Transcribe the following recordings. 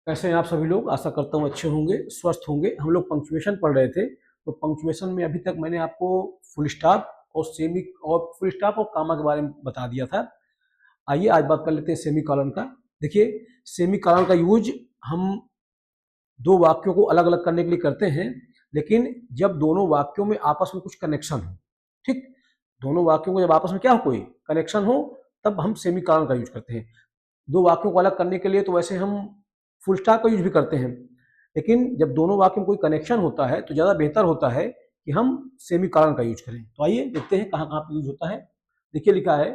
कैसे हैं आप सभी लोग। आशा करता हूँ अच्छे होंगे, स्वस्थ होंगे। हम लोग पंक्चुएशन पढ़ रहे थे, तो पंक्चुएशन में अभी तक मैंने आपको फुल स्टॉप और सेमी और फुल स्टॉप और कामा के बारे में बता दिया था। आइए आज बात कर लेते हैं सेमी कॉलन का। देखिए, सेमी कॉलन का यूज हम दो वाक्यों को अलग अलग करने के लिए करते हैं, लेकिन जब दोनों वाक्यों में आपस में कुछ कनेक्शन हो, ठीक, दोनों वाक्यों को जब आपस में क्या हो, कोई कनेक्शन हो, तब हम सेमी कॉलन का यूज करते हैं। दो वाक्यों को अलग करने के लिए तो वैसे हम फुल स्टॉप का यूज भी करते हैं, लेकिन जब दोनों वाक्यों में कोई कनेक्शन होता है तो ज़्यादा बेहतर होता है कि हम सेमी कॉलन का यूज करें। तो आइए देखते हैं कहाँ कहाँ पर यूज होता है। देखिए लिखा है,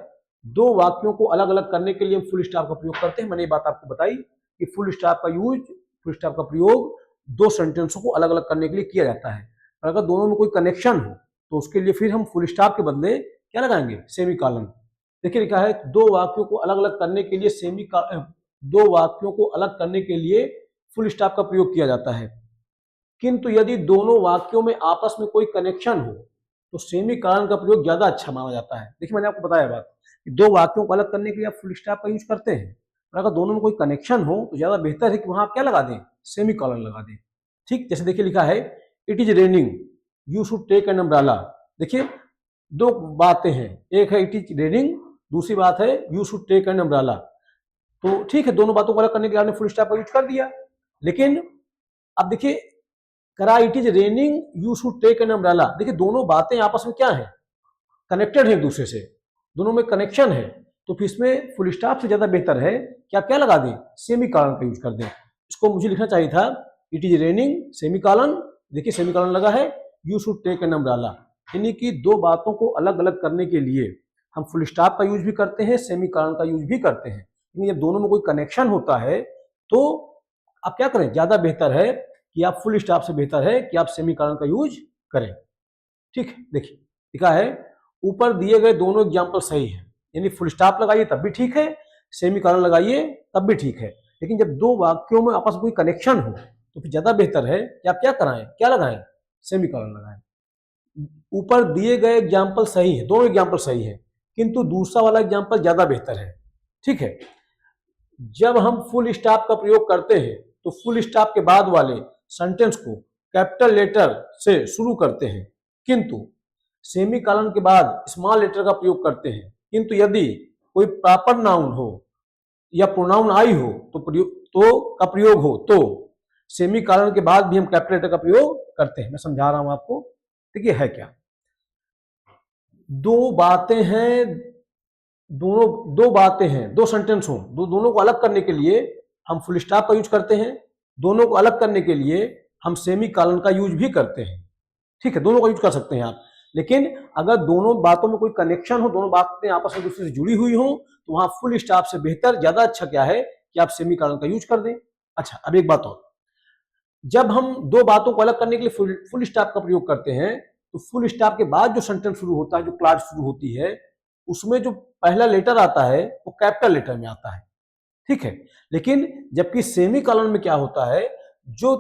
दो वाक्यों को अलग अलग करने के लिए हम फुल स्टॉप का प्रयोग करते हैं। मैंने ये बात आपको बताई कि फुल स्टॉप का प्रयोग दो सेंटेंसों को अलग अलग करने के लिए किया जाता है। और अगर दोनों में कोई कनेक्शन हो तो उसके लिए फिर हम फुल स्टॉप के बदले क्या लगाएंगे, सेमी कॉलन। देखिए लिखा है, दो वाक्यों को अलग अलग करने के लिए दो वाक्यों को अलग करने के लिए फुल स्टॉप का प्रयोग किया जाता है, किंतु यदि दोनों वाक्यों में आपस में कोई कनेक्शन हो तो सेमी कॉलन का प्रयोग ज्यादा अच्छा माना जाता है। देखिए मैंने आपको बताया बात कि दो वाक्यों को अलग करने के लिए आप फुल स्टॉप का यूज करते हैं, और अगर दोनों में कोई कनेक्शन हो तो ज्यादा बेहतर है कि वहां आप क्या लगा दें, सेमी कॉलन लगा दें। ठीक, जैसे देखिए लिखा है, it is raining, you should take an umbrella. देखिए दो बातें हैं, एक है इट इज रेनिंग, दूसरी बात है you should take an umbrella. तो ठीक है, दोनों बातों को अलग करने के लिए आपने फुल स्टॉप का यूज कर दिया, लेकिन अब देखिए करा it is raining you should take an umbrella. देखिए दोनों बातें आपस में क्या है, कनेक्टेड है एक दूसरे से, दोनों में कनेक्शन है, तो फिर इसमें फुल स्टॉप से ज्यादा बेहतर है कि आप क्या लगा दें, सेमी कॉलन का यूज कर दें। इसको मुझे लिखना चाहिए था, it is raining semi colon, देखिए सेमी कॉलन लगा है, you should take an umbrella. यानी कि दो बातों को अलग अलग करने के लिए हम फुल स्टॉप का यूज भी करते हैं, सेमी कॉलन का यूज भी करते हैं, लेकिन जब दोनों में कोई कनेक्शन होता है तो आप क्या करें, ज्यादा बेहतर है कि आप फुल स्टॉप से बेहतर है कि आप सेमी कॉलन का यूज करें। ठीक, देखिए लिखा है, ऊपर दिए गए दोनों एग्जाम्पल सही है, यानी फुल स्टॉप लगाइए तब भी ठीक है, सेमी कॉलन लगाइए तब भी ठीक है, लेकिन जब दो वाक्यों में आपस में कोई कनेक्शन हो तो फिर ज्यादा बेहतर है कि आप क्या कराएं, क्या लगाएं, सेमी कॉलन लगाएं। ऊपर दिए गए एग्जाम्पल सही है, दोनों एग्जाम्पल सही है, किंतु दूसरा वाला एग्जाम्पल ज्यादा बेहतर है। ठीक है, जब हम फुल स्टॉप का प्रयोग करते हैं तो फुल स्टॉप के बाद वाले सेंटेंस को कैपिटल लेटर से शुरू करते हैं, किंतु सेमी कॉलन के बाद स्मॉल लेटर का प्रयोग करते हैं। किंतु यदि कोई प्रॉपर नाउन हो या प्रोनाउन आई हो का प्रयोग हो तो सेमी कॉलन के बाद भी हम कैपिटल लेटर का प्रयोग करते हैं। मैं समझा रहा हूं आपको। देखिए है क्या, दो बातें हैं, दो बातें हैं, दो सेंटेंस हो, दोनों को अलग करने के लिए हम फुल स्टॉप का यूज करते हैं, दोनों को अलग करने के लिए हम सेमी कॉलन का यूज भी करते हैं। ठीक है, दोनों का यूज कर सकते हैं आप, लेकिन अगर दोनों बातों में कोई कनेक्शन हो, दोनों बातें आपस में दूसरे से जुड़ी हुई हो, तो वहां फुल स्टॉप से बेहतर ज्यादा अच्छा क्या है कि आप सेमी कॉलन का यूज कर दें। अच्छा, अब एक बात और, जब हम दो बातों को अलग करने के लिए फुल स्टॉप का प्रयोग करते हैं तो फुल स्टॉप के बाद जो सेंटेंस शुरू होता है, जो क्लॉज शुरू होती है, उसमें जो पहला लेटर आता है वो कैपिटल लेटर में आता है। ठीक है, लेकिन जबकि सेमी कॉलन में क्या होता है, जो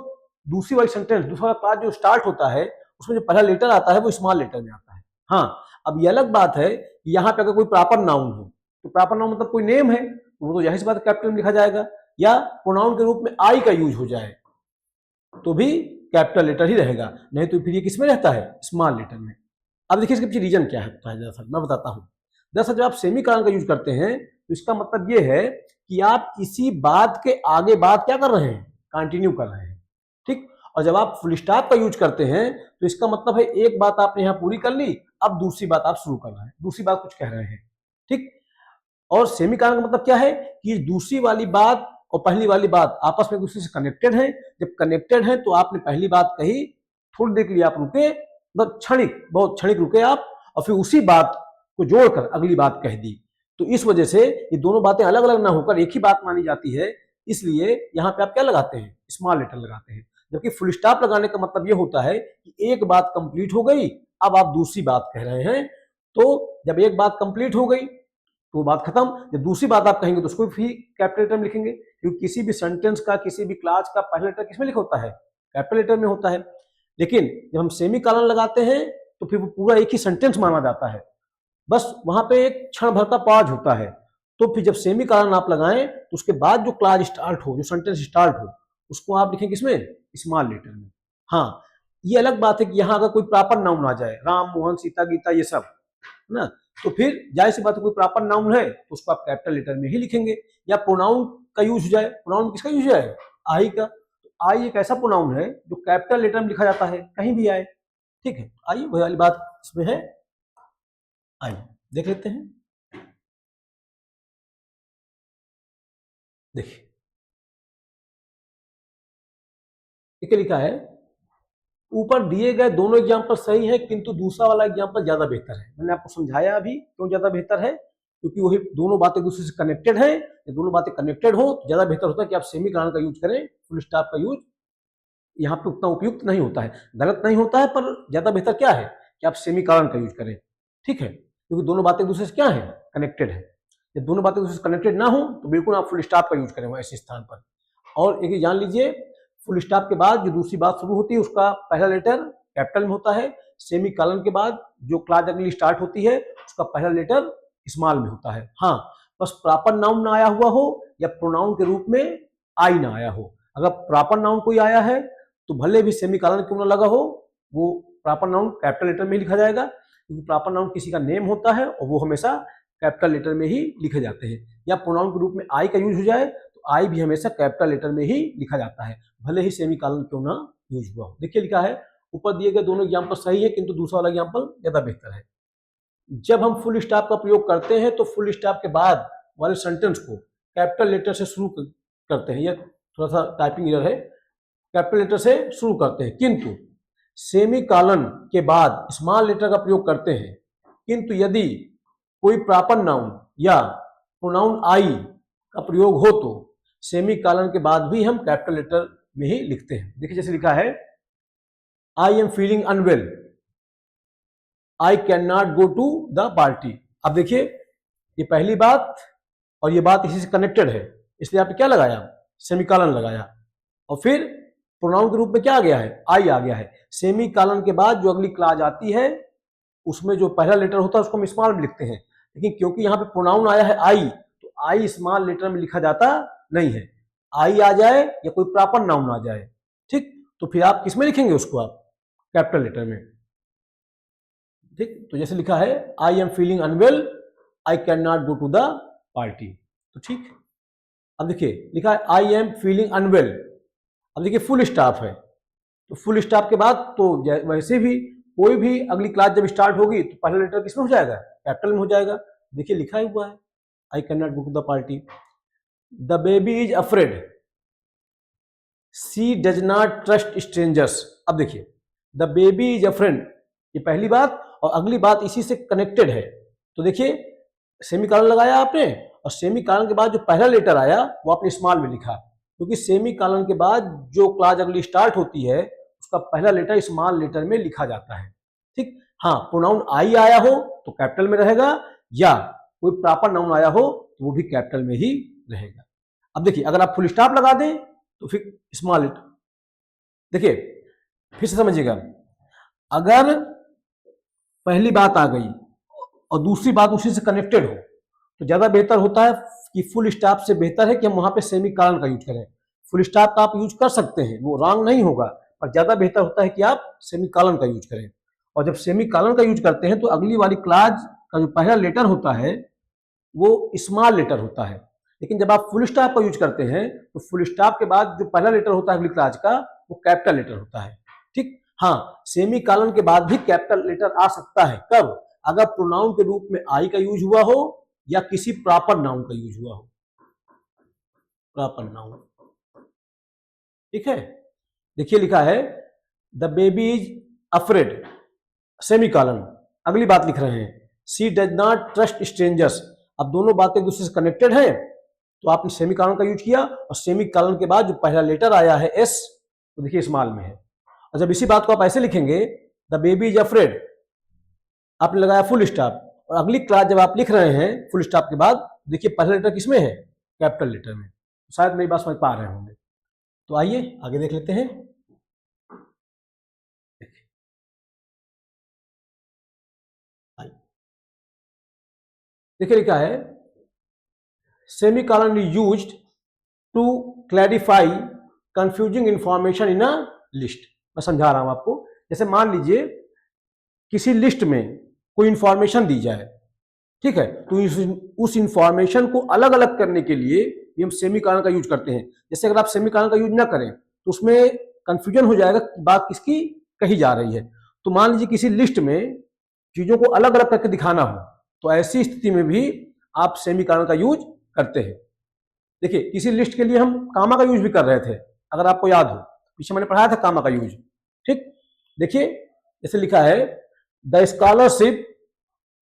दूसरी वाली सेंटेंस, दूसरा क्लॉज जो स्टार्ट होता है, उसमें जो पहला लेटर आता है वो स्मॉल लेटर में आता है। हाँ, अब ये अलग बात है कि यहाँ पे अगर कोई प्रॉपर नाउन हो, तो प्रॉपर नाउन मतलब कोई नेम है, तो वो तो जाहिर सी बात कैपिटल में लिखा जाएगा, या प्रोनाउन के रूप में आई का यूज हो जाए तो भी कैपिटल लेटर ही रहेगा, नहीं तो फिर ये किसमें रहता है, स्मॉल लेटर में। अब देखिए इसके पीछे रीजन क्या है, दरअसल मैं बताता हूँ। दरअसल जब आप सेमी कॉलन का यूज करते हैं तो इसका मतलब ये है कि आप इसी बात के आगे बात क्या कर रहे हैं, कंटिन्यू कर रहे हैं। ठीक, और जब आप फुल स्टॉप का यूज करते हैं तो इसका मतलब है एक बात आपने यहाँ पूरी कर ली, अब दूसरी बात आप शुरू कर रहे हैं, दूसरी बात कुछ कह रहे हैं। ठीक, और सेमी कॉलन का मतलब क्या है कि दूसरी वाली बात और पहली वाली बात आपस में एक दूसरे से कनेक्टेड है। जब कनेक्टेड है तो आपने पहली बात कही, थोड़ी देर के लिए आप रुके, मतलब क्षणिक, बहुत क्षणिक रुके आप, और फिर उसी बात को जोड़कर अगली बात कह दी। तो इस वजह से ये दोनों बातें अलग अलग ना होकर एक ही बात मानी जाती है, इसलिए यहाँ पे आप क्या लगाते हैं, स्मॉल लेटर लगाते हैं। जबकि फुल स्टॉप लगाने का मतलब ये होता है कि एक बात कंप्लीट हो गई, अब आप दूसरी बात कह रहे हैं, तो जब एक बात कंप्लीट हो गई तो बात खत्म, जब दूसरी बात आप कहेंगे तो उसको भी कैपिटल लेटर में लिखेंगे, क्योंकि किसी भी सेंटेंस का, किसी भी क्लॉज का पहला लेटर किसमें लिखा होता है, कैपिटल लेटर में होता है। लेकिन जब हम सेमी कॉलन लगाते हैं तो फिर वो पूरा एक ही सेंटेंस माना जाता है, बस वहां पे एक क्षण भर का पॉज होता है, तो फिर जब सेमी कॉलन आप लगाएं तो उसके बाद जो क्लाज स्टार्ट हो, जो सेंटेंस स्टार्ट हो, उसको आप लिखें किसमें, स्मॉल लेटर में। हाँ, ये अलग बात है कि यहाँ अगर कोई प्रॉपर नाउन आ जाए, राम, मोहन, सीता, गीता, ये सब है ना, तो फिर जाहिर सी बात है कोई प्रॉपर नाउन है तो उसको आप कैपिटल लेटर में ही लिखेंगे। या प्रोनाउन का यूज हो जाए, प्रोनाउन किसका यूज है, आई का, तो आई एक ऐसा प्रोनाउन है जो कैपिटल लेटर में लिखा जाता है, कहीं भी आए। ठीक है, आइए वही वाली बात इसमें है, आइए देख लेते हैं। देखिए क्या लिखा है, ऊपर दिए गए दोनों एग्जाम्पल सही है किंतु दूसरा वाला एग्जाम्पल ज्यादा बेहतर है। मैंने आपको समझाया अभी क्यों ज्यादा बेहतर है, क्योंकि वही दोनों बातें दूसरे से कनेक्टेड है। ये दोनों बातें कनेक्टेड हो तो ज्यादा बेहतर होता है कि आप सेमी कॉलन का यूज करें, फुल स्टॉप का यूज यहाँ पे उतना उपयुक्त नहीं होता है, गलत नहीं होता है, पर ज्यादा बेहतर क्या है कि आप सेमी कॉलन का यूज करें। ठीक है, क्योंकि दोनों बातें दूसरे से क्या है, कनेक्टेड है। जब दोनों बातें दूसरे से कनेक्टेड ना हो तो बिल्कुल आप फुल स्टॉप का यूज करें ऐसे स्थान पर। और एक जान लीजिए, फुल स्टॉप के बाद जो दूसरी बात शुरू होती है उसका पहला लेटर कैपिटल में होता है, सेमी कॉलन के बाद जो क्लास अगली स्टार्ट होती है उसका पहला लेटर स्मॉल में होता है। हाँ, बस प्रॉपर नाउन ना आया हुआ हो या प्रोनाउन के रूप में आई ना आया हो। अगर प्रॉपर नाउन कोई आया है तो भले भी सेमी कॉलन क्यों ना लगा हो, वो प्रॉपर नाउन कैपिटल लेटर में लिखा जाएगा, क्योंकि प्रॉपर नाउन किसी का नेम होता है और वो हमेशा कैपिटल लेटर में ही लिखे जाते हैं। या प्रोनाउन के रूप में आई का यूज हो जाए तो आई भी हमेशा कैपिटल लेटर में ही लिखा जाता है, भले ही सेमी कॉलन क्यों ना यूज हुआ हो। देखिए लिखा है, ऊपर दिए गए दोनों एग्जाम्पल सही है किंतु दूसरा वाला एग्जाम्पल ज्यादा बेहतर है। जब हम फुल स्टॉप का प्रयोग करते हैं तो फुल स्टॉप के बाद वाले सेंटेंस को कैपिटल लेटर से शुरू करते हैं। यह थोड़ा सा टाइपिंग एरर है, कैपिटल लेटर से शुरू करते हैं, किंतु सेमी कॉलन के बाद स्मॉल लेटर का प्रयोग करते हैं। किंतु यदि कोई प्रॉपर नाउन या प्रोनाउन आई का प्रयोग हो तो सेमी कॉलन के बाद भी हम कैपिटल लेटर में ही लिखते हैं। देखिए जैसे लिखा है, I am feeling unwell, I can not go to the party. अब देखिए ये पहली बात और ये बात इसी से कनेक्टेड है, इसलिए आपने क्या लगाया, सेमीकॉलन लगाया। और फिर प्रोनाउन के रूप में क्या आ गया है, आई आ गया है। सेमीकॉलन के बाद जो अगली क्लास आती है उसमें जो पहला लेटर होता है उसको हम स्मॉल में लिखते हैं, लेकिन क्योंकि यहाँ पे प्रोनाउन आया है आई, तो आई स्मॉल लेटर में लिखा जाता नहीं है। आई आ जाए या कोई प्रॉपर नाउन आ जाए, ठीक, तो फिर आप किसमें लिखेंगे उसको, आप कैपिटल लेटर में। ठीक, तो जैसे लिखा है, I am feeling unwell, I can not go to the party. तो ठीक, अब देखिए लिखा है आई एम फीलिंग अनवेल। अब देखिए फुल स्टॉप है, तो फुल स्टॉप के बाद तो वैसे भी कोई भी अगली क्लास जब स्टार्ट होगी तो पहला लेटर किसमें हो जाएगा, कैपिटल में हो जाएगा। देखिए लिखा ही हुआ है, I can not go to the party. The baby is afraid, she does not trust strangers. अब देखिए द बेबी इज अफ्रेड, ये पहली बात और अगली बात इसी से कनेक्टेड है। तो देखिए सेमीकॉलन लगाया आपने और सेमीकॉलन के बाद जो पहला लेटर आया वो आपने स्मॉल में लिखा, क्योंकि सेमीकॉलन के बाद जो क्लास अगली स्टार्ट होती है उसका पहला लेटर स्मॉल लेटर में लिखा जाता है। ठीक, हाँ, प्रोनाउन आई आया हो तो कैपिटल में रहेगा, या कोई प्रॉपर नाउन आया हो तो वो भी कैपिटल में ही रहेगा। अब देखिए अगर आप फुल स्टॉप लगा दें तो फिर स्मॉल लेटर, देखिए फिर से समझिएगा, अगर पहली बात आ गई और दूसरी बात उसी से कनेक्टेड हो तो ज्यादा बेहतर होता है कि फुल स्टॉप से बेहतर है कि हम वहां पे सेमी कॉलन का यूज करें। फुल स्टॉप का आप यूज कर सकते हैं, वो रॉन्ग नहीं होगा, पर ज्यादा बेहतर होता है कि आप सेमी कॉलन का यूज करें। और जब सेमी कॉलन का यूज करते हैं तो अगली वाली क्लास का जो पहला लेटर होता है वो स्मॉल लेटर होता है, लेकिन जब आप फुल स्टॉप का यूज करते हैं तो फुल स्टॉप के बाद जो पहला लेटर होता है अगली क्लास का वो कैपिटल लेटर होता है। ठीक, हाँ, सेमी कॉलन के बाद भी कैपिटल लेटर आ सकता है, कब, अगर प्रोनाउन के रूप में आई का यूज हुआ हो या किसी प्रॉपर नाउन का यूज हुआ हो, प्रॉपर नाउन। ठीक है, देखिए लिखा है the baby is afraid, semi colon, अगली बात लिख रहे हैं, सी डज नॉट ट्रस्ट स्ट्रेंजर्स। अब दोनों बातें दूसरे से कनेक्टेड हैं तो आपने सेमी कॉलन का यूज किया और सेमी कॉलन के बाद जो पहला लेटर आया है एस, तो देखिए स्मॉल में है। और जब इसी बात को आप ऐसे लिखेंगे, द बेबी इज अफ्रेड, आपने लगाया फुल स्टॉप, और अगली क्लास जब आप लिख रहे हैं फुल स्टॉप के बाद, देखिए पहला लेटर किसमें है, कैपिटल लेटर में। तो शायद मेरी बात समझ पा रहे होंगे। तो आइए आगे देख लेते हैं। देखिए लिखा है, semicolon is used to clarify confusing information in a list. मैं समझा रहा हूं आपको। जैसे मान लीजिए किसी लिस्ट में कोई इंफॉर्मेशन दी जाए, ठीक है, तो उस इंफॉर्मेशन को अलग अलग करने के लिए ये हम सेमीकोलन का यूज करते हैं। जैसे अगर आप सेमीकोलन का यूज ना करें तो उसमें कंफ्यूजन हो जाएगा कि बात किसकी कही जा रही है। तो मान लीजिए किसी लिस्ट में चीजों को अलग अलग करके दिखाना हो, तो ऐसी स्थिति में भी आप सेमीकोलन का यूज करते हैं। देखिए किसी लिस्ट के लिए हम कामा का यूज भी कर रहे थे, अगर आपको याद हो, पीछे मैंने पढ़ाया था कामा का यूज। ठीक, देखिए जैसे लिखा है the scholarship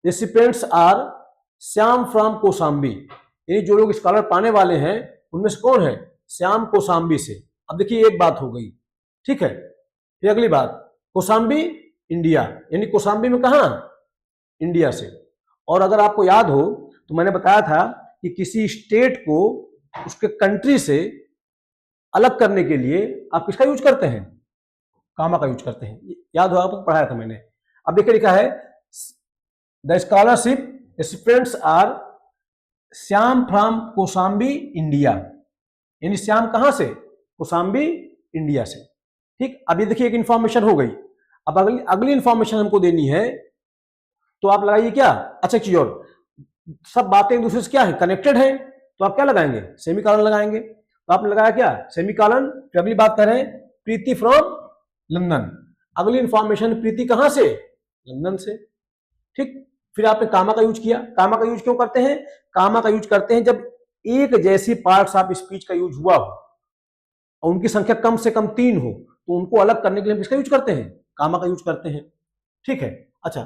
recipients are Shyam from Kosambi. ये जो लोग स्कॉलर पाने वाले हैं उनमें से कौन है? श्याम कोसाम्बी से। अब देखिए एक बात हो गई, ठीक है। फिर अगली बात, कोसाम्बी इंडिया, यानी कोसाम्बी में कहा? इंडिया से। और अगर आपको याद हो तो मैंने बताया था कि किसी स्टेट को उसके कंट्री से अलग करने के लिए आप किसका यूज करते हैं? कामा का यूज करते हैं। याद हो, आपको पढ़ाया था मैंने। अब देखिए लिखा है the scholarship recipients are Shyam from Kosambi India, यानी श्याम कहां से? कोसाम्बी इंडिया से। ठीक, अब ये देखिए एक इंफॉर्मेशन हो गई। अब अगली इंफॉर्मेशन हमको देनी है, तो आप लगाइए क्या? अच्छा चीज और, सब बातें एक दूसरे से क्या है? कनेक्टेड है, तो आप क्या लगाएंगे? सेमीकोलन लगाएंगे। तो आपने लगाया क्या? सेमीकोलन। फिर अगली बात करें, प्रीति फ्रॉम लंदन। अगली इंफॉर्मेशन प्रीति कहां से? लंदन से। ठीक, फिर आपने कामा का यूज किया। कामा का यूज क्यों करते हैं? कामा का यूज करते हैं जब एक जैसी पार्ट्स ऑफ स्पीच का यूज हुआ हो और उनकी संख्या कम से कम 3 हो, तो उनको अलग करने के लिए हम किसका यूज करते हैं? कामा का यूज करते हैं। ठीक है। अच्छा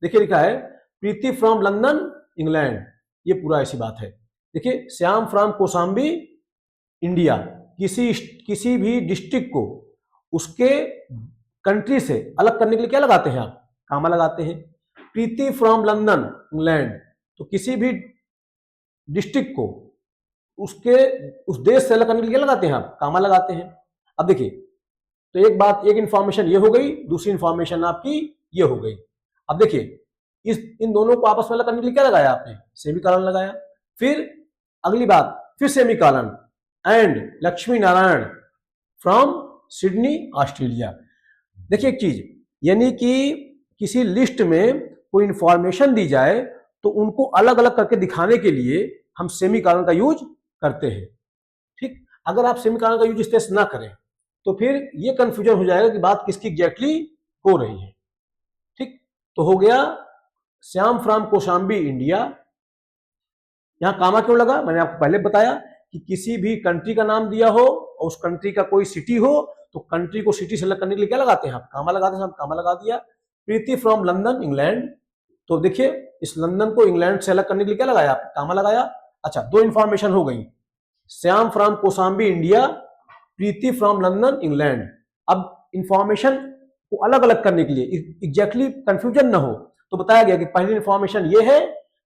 देखिए लिखा है प्रीति फ्रॉम लंदन इंग्लैंड, ये पूरा ऐसी बात है। देखिए श्याम फ्रॉम कोसाम्बी इंडिया, किसी भी डिस्ट्रिक्ट को उसके कंट्री से अलग करने के लिए क्या लगाते हैं आप? कामा लगाते हैं। प्रीति फ्रॉम लंदन इंग्लैंड, तो किसी भी डिस्ट्रिक्ट को उस देश से अलग करने के लिए क्या लगाते हैं आप? कामा लगाते हैं। अब देखिए, तो एक बात, एक इंफॉर्मेशन ये हो गई, दूसरी इंफॉर्मेशन आपकी ये हो गई। अब देखिए इन दोनों को आपस में अलग करने के लिए क्या लगाया आपने? सेमीकोलन लगाया। फिर अगली बात, फिर semicolon, and Lakshmi Narayan from Sydney Australia. देखिए एक चीज, यानी कि किसी लिस्ट में कोई इंफॉर्मेशन दी जाए तो उनको अलग अलग करके दिखाने के लिए हम सेमीकोलन का यूज करते हैं। ठीक, अगर आप सेमीकोलन का यूज इस तरह से ना करें तो फिर ये कंफ्यूजन हो जाएगा कि बात किसकी एग्जैक्टली हो रही है। ठीक, तो हो गया श्याम फ्रॉम कोसाम्बी इंडिया। यहां कामा क्यों लगा? मैंने आपको पहले बताया कि किसी भी कंट्री का नाम दिया हो और उस कंट्री का कोई सिटी हो, तो कंट्री को सिटी से अलग करने के लिए क्या लगाते हैं आप? कामा लगाते हैं। हम कामा लगा दिया। प्रीति फ्रॉम लंदन इंग्लैंड, तो देखिए इस लंदन को इंग्लैंड से अलग करने के लिए क्या लगाया आप? कामा लगाया। अच्छा, दो इंफॉर्मेशन हो गई, Shyam from Kosambi India, Preeti from London England. अब इंफॉर्मेशन को अलग अलग करने के लिए, एग्जैक्टली कंफ्यूजन ना हो, तो बताया गया कि पहली इंफॉर्मेशन ये है,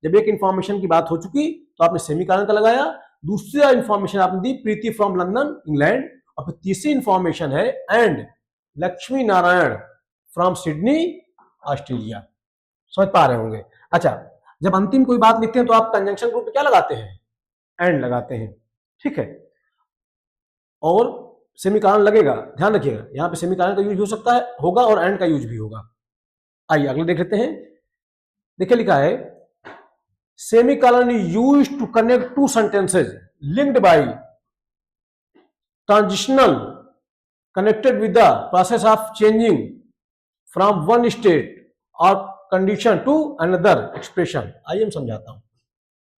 जब एक इंफॉर्मेशन की बात हो चुकी तो आपने सेमीकोलन का लगाया। दूसरा इंफॉर्मेशन आपने दी प्रीति फ्रॉम लंदन इंग्लैंड, और फिर तीसरी इंफॉर्मेशन है and Lakshmi Narayan from Sydney Australia. समझ पा रहे होंगे। अच्छा, जब अंतिम कोई बात लिखते हैं तो आप कंजंक्शन ग्रुप क्या लगाते हैं? एंड लगाते हैं। ठीक है, और सेमीकोलन लगेगा, ध्यान रखिएगा, यहां पे सेमीकोलन का यूज हो सकता है, होगा, और एंड का यूज भी होगा। आइए अगले देख लेते हैं। देखिए लिखा है semicolon is used to connect two sentences linked by transitional connected with the process of changing from one state और कंडीशन टू अनदर एक्सप्रेशन। आइए हम समझाता हूं।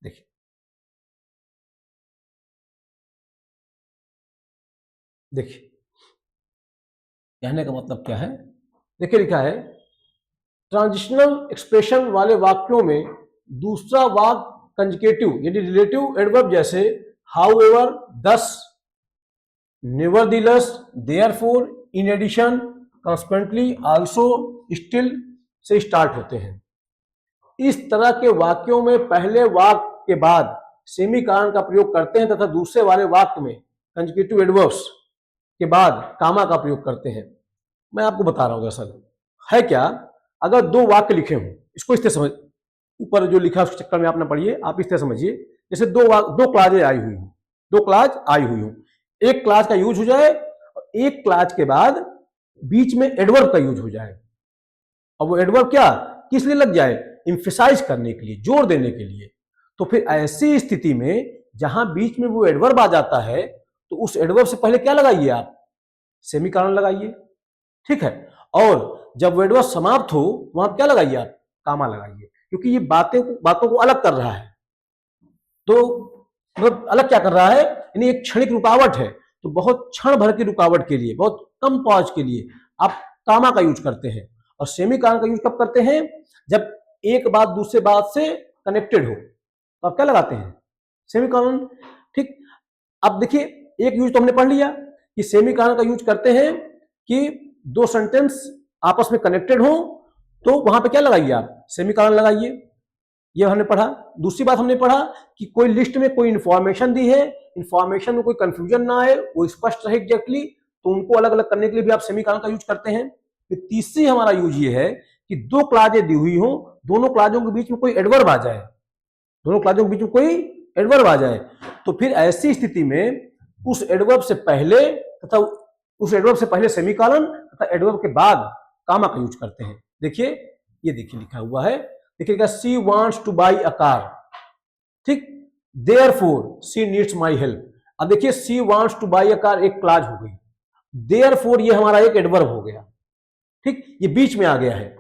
देखिए देखिए कहने का मतलब क्या है? देखिए लिखा है ट्रांजिशनल एक्सप्रेशन वाले वाक्यों में दूसरा वाक्य कंजुगेटिव यानी रिलेटिव एडवर्ब जैसे however, thus, nevertheless, therefore, in addition, consequently, also, still से स्टार्ट होते हैं। इस तरह के वाक्यों में पहले वाक्य के बाद सेमीकोलन का प्रयोग करते हैं तथा दूसरे वाले वाक्य में कंजुगेटिव एडवर्ब्स के बाद कामा का प्रयोग करते हैं। मैं आपको बता रहा हूं असल है क्या। अगर दो वाक्य लिखे हों, इसको इस तरह समझ, ऊपर जो लिखा है उस चक्कर में आप ना पढ़िए, आप इस तरह समझिए जैसे दो क्लाजें आई हुई हूं, दो क्लाज आई हुई हूं, एक क्लाज का यूज हो जाए और एक क्लाज के बाद बीच में एडवर्ब का यूज हो जाए। अब वो एडवर्ब क्या किस लिए लग जाए, इंफेसाइज करने के लिए, जोर देने के लिए। तो फिर ऐसी स्थिति में जहां बीच में वो एडवर्ब आ जाता है तो उस एडवर्ब से पहले क्या लगाइए आप, सेमीकोलन लगाइए, ठीक है। और जब वो एडवर्ब समाप्त हो वहां क्या लगाइए आप, कामा लगाइए, क्योंकि ये बातों को अलग कर रहा है। तो मतलब अलग क्या कर रहा है, यानी एक क्षणिक रुकावट है, तो बहुत क्षण भर की रुकावट के लिए, बहुत कम पॉज के लिए आप कामा का यूज करते हैं। और सेमीकोलन का यूज कब करते हैं, जब एक बात दूसरे बात से कनेक्टेड हो, तो आप क्या लगाते हैं, सेमीकोलन, ठीक। अब देखिए एक यूज तो हमने पढ़ लिया कि सेमीकोलन का यूज करते हैं कि दो सेंटेंस आपस में कनेक्टेड हो, तो वहां पे क्या लगाइए आप, सेमीकोलन लगाइए, ये हमने पढ़ा। दूसरी बात हमने पढ़ा कि कोई लिस्ट में कोई इंफॉर्मेशन दी है, इंफॉर्मेशन में कोई कंफ्यूजन ना आए, वो स्पष्ट रहे एग्जैक्टली, तो उनको अलग अलग करने के लिए भी आप सेमीकोलन का यूज करते हैं। फिर तीसरी हमारा यूज ये है कि दो क्लाजें दी हुई हो, दोनों क्लाजों के बीच में कोई एडवर्ब आ जाए, दोनों क्लाजों के बीच में कोई एडवर्ब आ जाए, तो फिर ऐसी स्थिति में उस एडवर्ब से पहले तथा उस एडवर्ब से पहले सेमीकोलन तथा एडवर्ब के बाद कामा का यूज करते हैं। देखिए ये देखिए लिखा हुआ है, देखिएगा she wants to buy a car, ठीक, therefore she needs my help. अब देखिए she wants to buy a car एक क्लाज हो गई, देयरफॉर ये हमारा एक एडवर्ब हो गया, ठीक, ये बीच में आ गया है।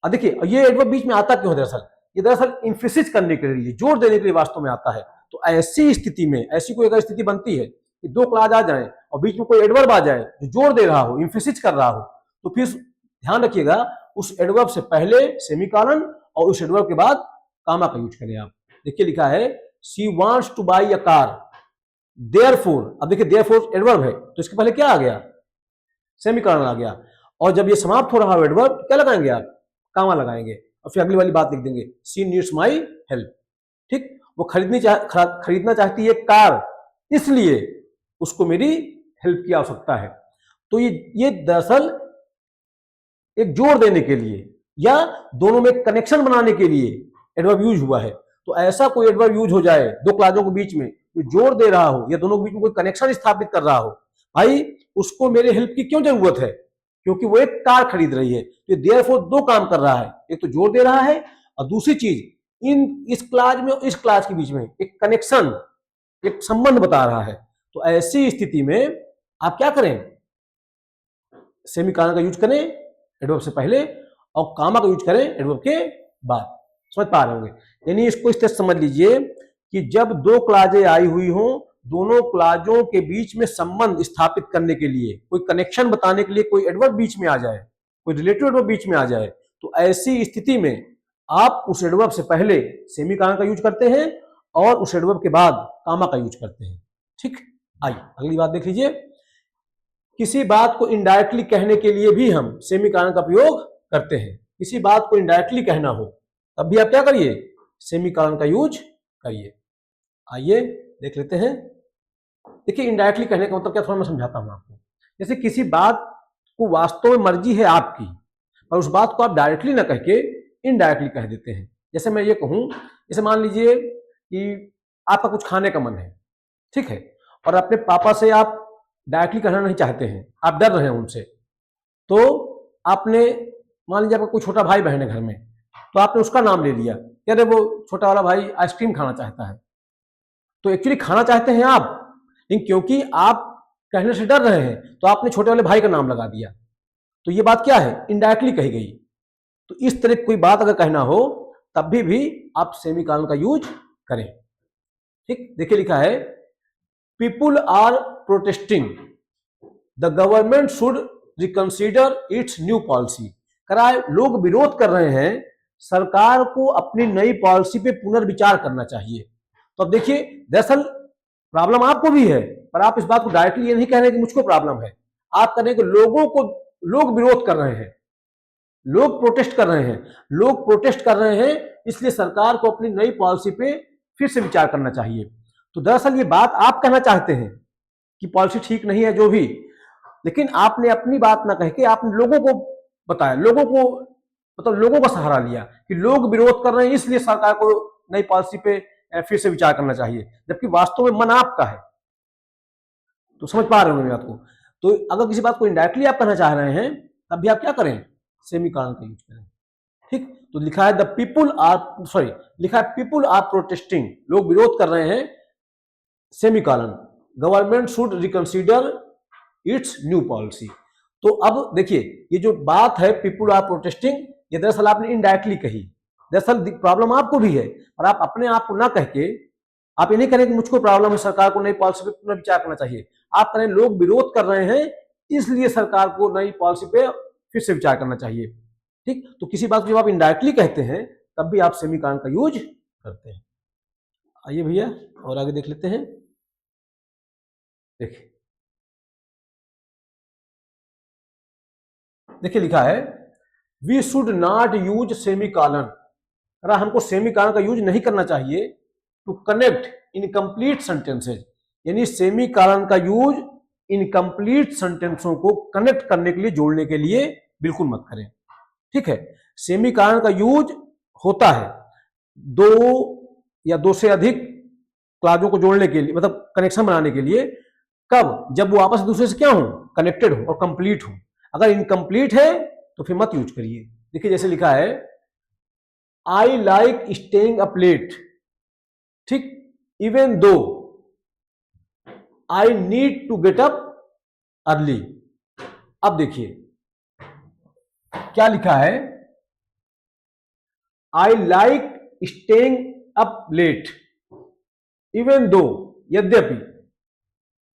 अब देखिए ये एडवर्ब बीच में आता क्यों है, दरअसल ये दरअसल इंफेसिस करने के लिए, जोर देने के लिए वास्तव में आता है। तो ऐसी स्थिति में, ऐसी कोई अगर स्थिति बनती है कि दो क्लाज आ जाए और बीच में कोई एडवर्ब आ जाए जो जोर दे रहा हो, इंफेसिस कर रहा हो, तो फिर ध्यान रखिएगा उस एडवर्ब से पहले सेमीकोलन और उस एडवर्ब के बाद कामा का यूज करें आप। देखिए लिखा है she wants to buy a car, therefore, अब देखिए देयरफॉर एडवर्ब है तो इसके पहले क्या आ गया, सेमीकोलन आ गया, और जब ये समाप्त हो रहा है एडवर्ब क्या लगाएंगे आप, कामा लगाएंगे, और फिर अगली वाली बात लिख देंगे शी नीड्स माई हेल्प, ठीक। वो खरीदना चाहती है कार, इसलिए उसको मेरी हेल्प की आवश्यकता है। तो ये दरअसल एक जोर देने के लिए या दोनों में कनेक्शन बनाने के लिए एडवर्ब यूज हुआ है। तो ऐसा कोई एडवर्ब यूज हो जाए दो क्लाजों के बीच में जो जोर दे रहा हो या दोनों के बीच में कोई कनेक्शन स्थापित कर रहा हो, भाई उसको मेरे हेल्प की क्यों जरूरत है, क्योंकि वो एक कार खरीद रही है। तो देयरफॉर दो काम कर रहा है, एक तो जोर दे रहा है और दूसरी चीज इस क्लाज में और इस क्लाज के बीच में एक कनेक्शन, एक संबंध बता रहा है। तो ऐसी स्थिति में आप क्या करें, सेमीकोलन का यूज करें एडवर्ब से पहले और कामा का यूज करें एडवर्ब के बाद। समझ पा रहे होंगे, यानी इसको इस तरह समझ लीजिए कि जब दो क्लाजें आई हुई हो, दोनों क्लाजों के बीच में संबंध स्थापित करने के लिए, कोई कनेक्शन बताने के लिए कोई एडवर्ब बीच में आ जाए, कोई रिलेटिव एडवर्ब बीच में आ जाए, तो ऐसी स्थिति में आप उस एडवर्ब से पहले सेमीकोलन का यूज करते हैं और उस एडवर्ब के बाद कामा का यूज करते हैं, ठीक। आइए अगली बात देख लीजिए, किसी बात को इनडायरेक्टली कहने के लिए भी हम सेमीकोलन का प्रयोग करते हैं। किसी बात को इनडायरेक्टली कहना हो तब भी आप क्या करिए, सेमीकोलन का यूज करिए। आइए देख लेते हैं। देखिए इनडायरेक्टली कहने का मतलब क्या, थोड़ा मैं समझाता हूं आपको। जैसे किसी बात को वास्तव में मर्जी है आपकी, पर उस बात को आप डायरेक्टली ना कह के इनडायरेक्टली कह देते हैं। जैसे मैं ये कहूं, जैसे मान लीजिए कि आपका कुछ खाने का मन है, ठीक है, और अपने पापा से आप डायरेक्टली कहना नहीं चाहते हैं, आप डर रहे हैं उनसे, तो आपने मान लीजिए आपका कोई छोटा भाई बहन है घर में, तो आपने उसका नाम ले लिया, कह रहे वो छोटा वाला भाई आइसक्रीम खाना चाहता है। तो एक्चुअली खाना चाहते हैं आप, लेकिन क्योंकि आप कहने से डर रहे हैं तो आपने छोटे वाले भाई का नाम लगा दिया। तो ये बात क्या है, इनडायरेक्टली कही गई। तो इस तरह कोई बात अगर कहना हो तब भी आप सेमीकोलन का यूज करें, ठीक। देखिए लिखा है people are protesting, the government should reconsider its new policy. कराए लोग विरोध कर रहे हैं, सरकार को अपनी नई पॉलिसी पे पुनर्विचार करना चाहिए। तो अब देखिए दरअसल प्रॉब्लम आपको भी है, पर आप इस बात को डायरेक्टली ये नहीं कह रहे कि मुझको प्रॉब्लम है, आप कह रहे हैं कि लोग विरोध कर रहे हैं, लोग प्रोटेस्ट कर रहे हैं, लोग प्रोटेस्ट कर रहे हैं, इसलिए सरकार को अपनी नई पॉलिसी पे फिर से विचार करना चाहिए। तो दरअसल ये बात आप कहना चाहते हैं कि पॉलिसी ठीक नहीं है जो भी, लेकिन आपने अपनी बात ना कह के आपने लोगों को बताया, लोगों को मतलब लोगों का सहारा लिया कि लोग विरोध कर रहे हैं इसलिए सरकार को नई पॉलिसी पे फिर से विचार करना चाहिए, जबकि वास्तव में मन आपका है। तो समझ पा रहे होंगे मेरी बात को। तो अगर किसी बात को इनडायरेक्टली आप कहना चाह रहे हैं तब भी आप क्या करें, सेमीकोलन का यूज करें। ठीक, तो लिखा है द पीपुल आर, सॉरी लिखा है पीपुल आर प्रोटेस्टिंग, लोग विरोध कर रहे हैं, semicolon government should reconsider its new policy. तो अब देखिए ये जो बात है पीपुल आर प्रोटेस्टिंग, ये दरअसल आपने इनडायरेक्टली कही। दरअसल प्रॉब्लम आपको भी है, और आप अपने आप को ना कह के आप ये नहीं करें कि मुझको प्रॉब्लम है, सरकार को नई पॉलिसी पे पुनः विचार करना चाहिए। आप करें लोग विरोध कर रहे हैं इसलिए सरकार को नई पॉलिसी पे फिर से विचार करना चाहिए। ठीक, तो किसी बात को जब आप इनडायरेक्टली कहते हैं तब भी आप सेमीकोलन का यूज करते हैं। आइए भैया और आगे देख लेते हैं। देखिए देखिए लिखा है we should not use semicolon, अरे हमको सेमीकोलन का यूज नहीं करना चाहिए टू कनेक्ट इनकम्प्लीट सेंटेंसेज, यानी सेमीकोलन का यूज इनकम्प्लीट सेंटेंसों को कनेक्ट करने के लिए, जोड़ने के लिए बिल्कुल मत करें। ठीक है, सेमीकोलन का यूज होता है दो या दो से अधिक क्लाजों को जोड़ने के लिए, मतलब कनेक्शन बनाने के लिए। कब, जब वो आपस में दूसरे से क्या हो, कनेक्टेड हो और कंप्लीट हो। अगर इनकम्प्लीट है तो फिर मत यूज करिए। देखिए जैसे लिखा है I like staying up late, ठीक, even though I need to get up early. अब देखिए क्या लिखा है, I like staying up late even though, यद्यपि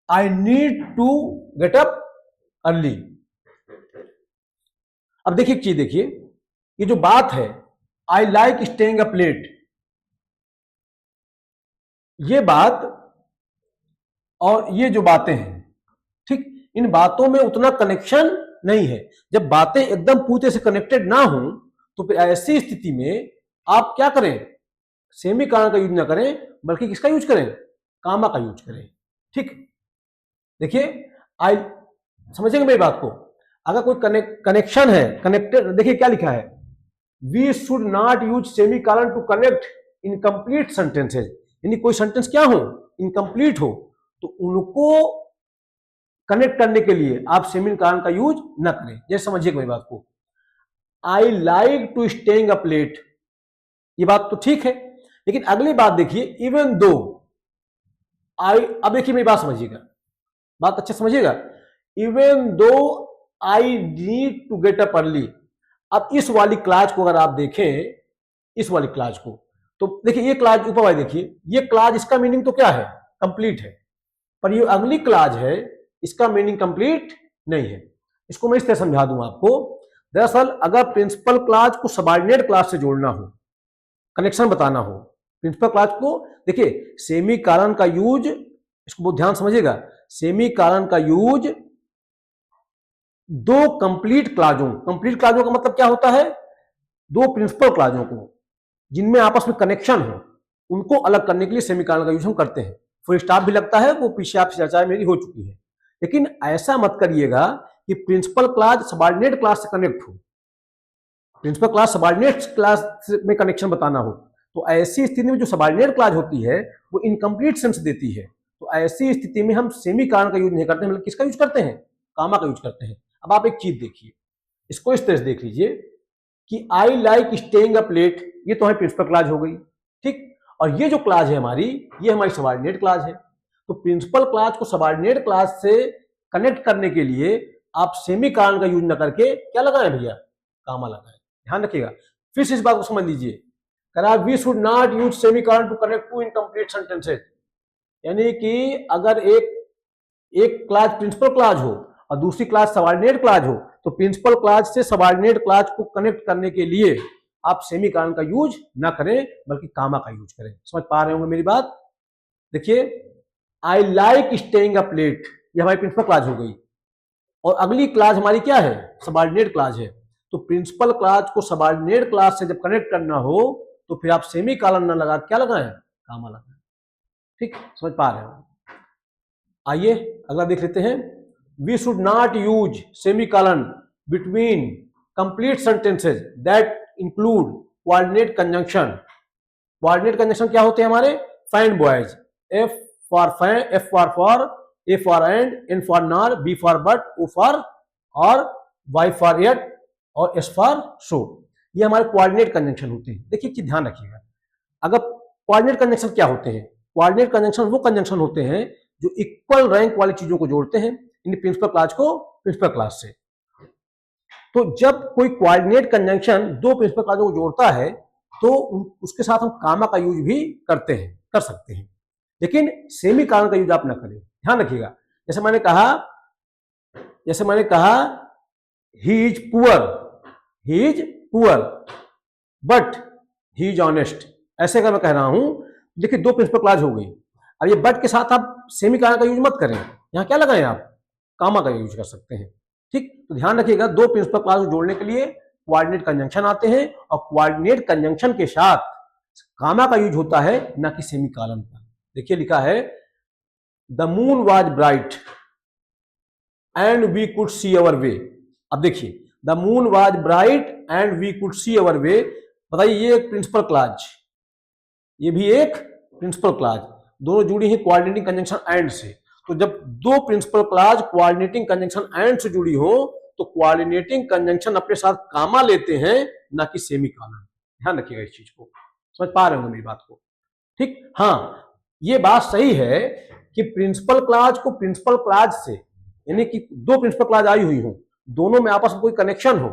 I need to get up early. अब देखिए एक चीज देखिए, ये जो बात है I like staying up late, ये बात और ये जो बातें हैं, ठीक, इन बातों में उतना कनेक्शन नहीं है। जब बातें एकदम पूरे से कनेक्टेड ना हो तो फिर ऐसी स्थिति में आप क्या करें, सेमीकोलन का यूज ना करें, बल्कि किसका यूज करें, कामा का यूज करें। ठीक, देखिए आई, समझेंगे मेरी बात को। अगर कोई कनेक्शन है, कनेक्टेड, देखिए क्या लिखा है, we should not use semicolon to connect incomplete sentences, यानी कोई सेंटेंस क्या हो, इनकम्प्लीट हो, तो उनको कनेक्ट करने के लिए आप सेमीकोलन का यूज न करें। जैसे समझिएगा मेरी बात को, I like to staying up late, ये बात तो ठीक है, लेकिन अगली बात देखिए, इवन दो आई, अब देखिए मेरी बात समझिएगा, बात अच्छे समझिएगा, even though I need to get up early. अब इस वाली क्लाज को अगर आप देखें, इस वाली क्लाज को, तो देखिए ये क्लाज ऊपर वाली देखिए, ये क्लाज, इसका मीनिंग तो क्या है, कंप्लीट है, पर ये अगली क्लाज है, इसका मीनिंग कंप्लीट नहीं है। इसको मैं इस तरह समझा दूं आपको। दरअसल अगर प्रिंसिपल क्लाज को सबऑर्डिनेट क्लाज से जोड़ना हो, कनेक्शन बताना हो प्रिंसिपल क्लाज को, देखिए सेमीकोलन का यूज, इसको बहुत ध्यान समझिएगा, सेमीकोलन का यूज दो कंप्लीट क्लाजों का मतलब क्या होता है, दो प्रिंसिपल क्लाजों को जिनमें आपस में कनेक्शन हो, उनको अलग करने के लिए सेमीकोलन का यूज हम करते हैं। फुल स्टॉप भी लगता है, वो पीछे आपसे चर्चा मेरी हो चुकी है। लेकिन ऐसा मत करिएगा कि प्रिंसिपल क्लाज सबऑर्डिनेट क्लास से कनेक्ट हो, प्रिंसिपल क्लास सबऑर्डिनेट क्लास में कनेक्शन बताना हो, तो ऐसी स्थिति में जो सबऑर्डिनेट क्लाज होती है वो इनकम्प्लीट सेंस देती है। तो ऐसी स्थिति में हम सेमीकोलन का यूज नहीं करते, मतलब किसका यूज करते हैं, कामा का यूज करते हैं। अब आप एक चीज देखिए, इसको इस तरह से देख लीजिए कि I like staying up late, ये तो हमारी प्रिंसिपल क्लाज हो गई, ठीक, और ये जो क्लाज है हमारी, ये हमारी सबऑर्डिनेट क्लाज है। तो प्रिंसिपल क्लाज को सबऑर्डिनेट क्लाज से कनेक्ट करने के लिए आप सेमीकोलन का यूज न करके क्या लगाएं भैया, कामा लगाएं। ध्यान रखिएगा, फिर से इस बात को समझ लीजिए, we should not use semicolon to connect two incomplete sentences, यानी कि अगर एक क्लाज प्रिंसिपल क्लाज हो और दूसरी क्लास सबऑर्डिनेट क्लाज हो, तो प्रिंसिपल क्लाज से सबऑर्डिनेट क्लाज को कनेक्ट करने के लिए आप सेमीकोलन का यूज ना करें, बल्कि कामा का यूज करें। समझ पा रहे होंगे मेरी बात। देखिए I like staying up late, ये हमारी प्रिंसिपल क्लाज हो गई, और अगली क्लाज हमारी क्या है, सबऑर्डिनेट क्लाज है। तो प्रिंसिपल क्लाज को सबऑर्डिनेट क्लाज से जब कनेक्ट करना हो तो फिर आप सेमीकोलन ना लगा क्या लगाएं, कामा लगाएं। ठीक, समझ पा रहे हो। आइए अगला देख लेते हैं, we should not use semicolon between complete sentences that include coordinate conjunction, coordinate conjunction क्या होते हैं हमारे? Fanboys, F for A for and, N for nor, B for but, O for or, Y for yet और S for so. ये हमारे coordinate conjunction होते हैं। देखिए कि ध्यान रखिएगा, अगर कोऑर्डिनेट कंजंक्शन क्या होते हैं? कोऑर्डिनेट कंजंक्शन वो कंजंक्शन होते हैं जो इक्वल रैंक वाली चीजों को जोड़ते हैं, इन प्रिंसिपल क्लॉज को प्रिंसिपल क्लॉज से। तो जब कोई कोऑर्डिनेट कंजंक्शन दो प्रिंसिपल क्लॉजों को जोड़ता है तो उसके साथ हम कामा का यूज भी कर सकते हैं, लेकिन सेमी कॉलन का यूज आप ना करें। ध्यान रखिएगा, जैसे मैंने कहा he is poor but he is honest, ऐसे अगर मैं कह रहा हूं, देखिए दो प्रिंसिपल क्लॉज हो गई। अब ये बट के साथ आप सेमी कॉलन का यूज मत करें, यहां क्या लगाएं आप? कामा का यूज कर सकते हैं। ठीक, तो ध्यान रखिएगा, दो प्रिंसिपल क्लॉज को जोड़ने के लिए कोऑर्डिनेट कंजंक्शन आते हैं और कोऑर्डिनेट कंजंक्शन के साथ कामा का यूज होता है, ना कि सेमी कॉलन का। देखिए लिखा है the moon was bright and we could see our way. अब देखिए the moon was bright and we could see our way, बताइए ये एक प्रिंसिपल क्लॉज, ये भी एक प्रिंसिपल क्लॉज, दोनों जुड़ी हैं कोऑर्डिनेटिंग कंजंक्शन एंड से। तो जब दो principal clause coordinating conjunction and से जुड़ी हो तो कोऑर्डिनेटिंग कंजंक्शन अपने साथ कामा लेते हैं, ना कि सेमी कॉलन। ध्यान रखिएगा इस चीज को, समझ पा रहे होंगे मेरी बात को? ठीक, हाँ ये बात सही है कि प्रिंसिपल क्लॉज को प्रिंसिपल क्लॉज से, यानी कि दो प्रिंसिपल क्लॉज आई हुई हो, दोनों में आपस में कोई कनेक्शन हो,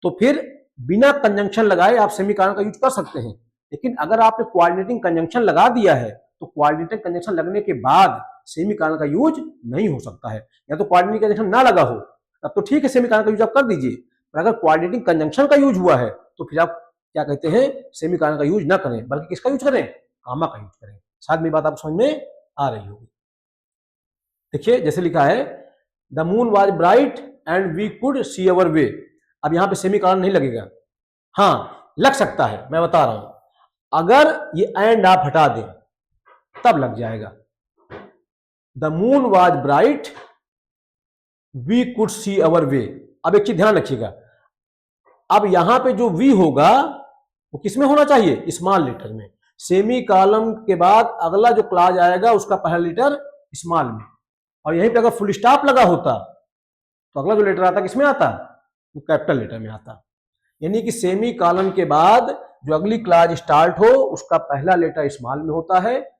तो फिर बिना कंजंक्शन लगाए आप सेमी कॉलन का यूज कर सकते हैं। लेकिन अगर आपने कोऑर्डिनेटिंग कंजंक्शन लगा दिया है तो कोऑर्डिनेटिंग कंजंक्शन लगने के बाद सेमी कॉलन का यूज नहीं हो सकता है। या तो कोऑर्डिनेटिंग कंजंक्शन ना लगा हो तब तो ठीक है, सेमी कॉलन का यूज आप कर दीजिए, पर अगर कोऑर्डिनेटिंग कंजंक्शन का यूज हुआ है तो फिर आप क्या कहते हैं, सेमी कॉलन का यूज ना करें, बल्कि किसका यूज करें? कामा का यूज करें। शायद मेरी बात आपको समझ में आ रही होगी। देखिए जैसे लिखा है the moon was bright and we could see our way. अब यहां पे सेमी कॉलन नहीं लगेगा, हाँ लग सकता है, मैं बता रहा हूं, अगर ये एंड आप हटा दें तब लग जाएगा। The moon was bright we could see our way. अब एक चीज ध्यान रखिएगा, अब यहां पे जो वी होगा वो किसमें होना चाहिए? स्मॉल लेटर में। सेमी कॉलन के बाद अगला जो क्लॉज आएगा उसका पहला लेटर स्मॉल में, और यहीं पे अगर फुल स्टॉप लगा होता तो अगला जो लेटर आता किसमें आता? वो कैपिटल लेटर में आता। यानी कि सेमी कॉलन के बाद जो अगली क्लॉज स्टार्ट हो उसका पहला लेटर स्मॉल में होता है,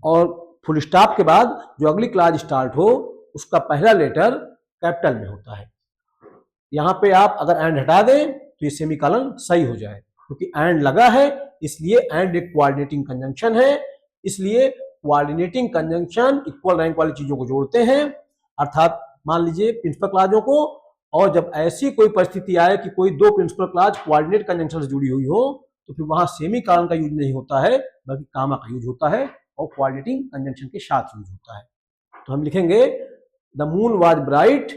और फुल स्टॉप के बाद जो अगली क्लॉज स्टार्ट हो उसका पहला लेटर कैपिटल में होता है। यहां पे आप अगर एंड हटा दें तो ये सेमी कॉलन सही हो जाए, क्योंकि एंड लगा है, इसलिए एंड एक कोऑर्डिनेटिंग कंजंक्शन है। इसलिए कोऑर्डिनेटिंग कंजंक्शन इक्वल रैंक वाली चीजों को जोड़ते हैं, अर्थात मान लीजिए प्रिंसिपल क्लॉजों को, और जब ऐसी कोई परिस्थिति आए कि कोई दो प्रिंसिपल क्लॉज कोऑर्डिनेट कंजंक्शन से जुड़ी हुई हो तो फिर वहां सेमी कॉलन का यूज नहीं होता है, बल्कि कामा का यूज होता है और कोऑर्डिनेटिंग कंजंक्शन के साथ यूज होता है। तो हम लिखेंगे the moon was bright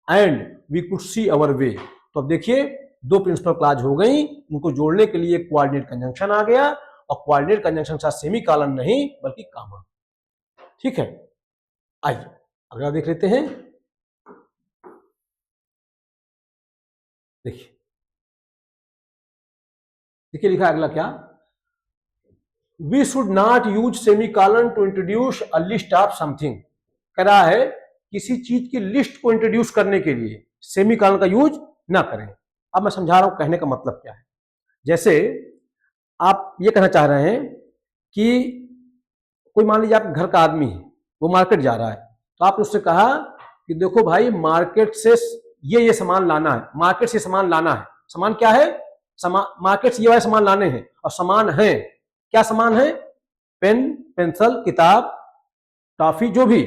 and we could see our way. तो अब देखिए दो प्रिंसिपल क्लॉज हो गई, उनको जोड़ने के लिए कोऑर्डिनेट कंजंक्शन आ गया, और कोऑर्डिनेट कंजंक्शन के साथ सेमी कॉलन नहीं बल्कि कामा। ठीक है, आइए अगला देख लेते हैं। देखिए देखिए लिखा है अगला क्या, we should not use semicolon to introduce a list of something. कह रहा है किसी चीज की लिस्ट को इंट्रोड्यूस करने के लिए सेमी कॉलन का यूज ना करें। अब मैं समझा रहा हूं कहने का मतलब क्या है। जैसे आप ये कहना चाह रहे हैं कि कोई मान लीजिए आप घर का आदमी है, वो मार्केट जा रहा है, तो आपने उससे कहा कि देखो भाई मार्केट से ये सामान लाना है, मार्केट से सामान लाना है। सामान क्या है? मार्केट से ये वाले सामान लाने हैं, और सामान है, क्या सामान है? पेन, पेंसिल, किताब, टॉफी, जो भी।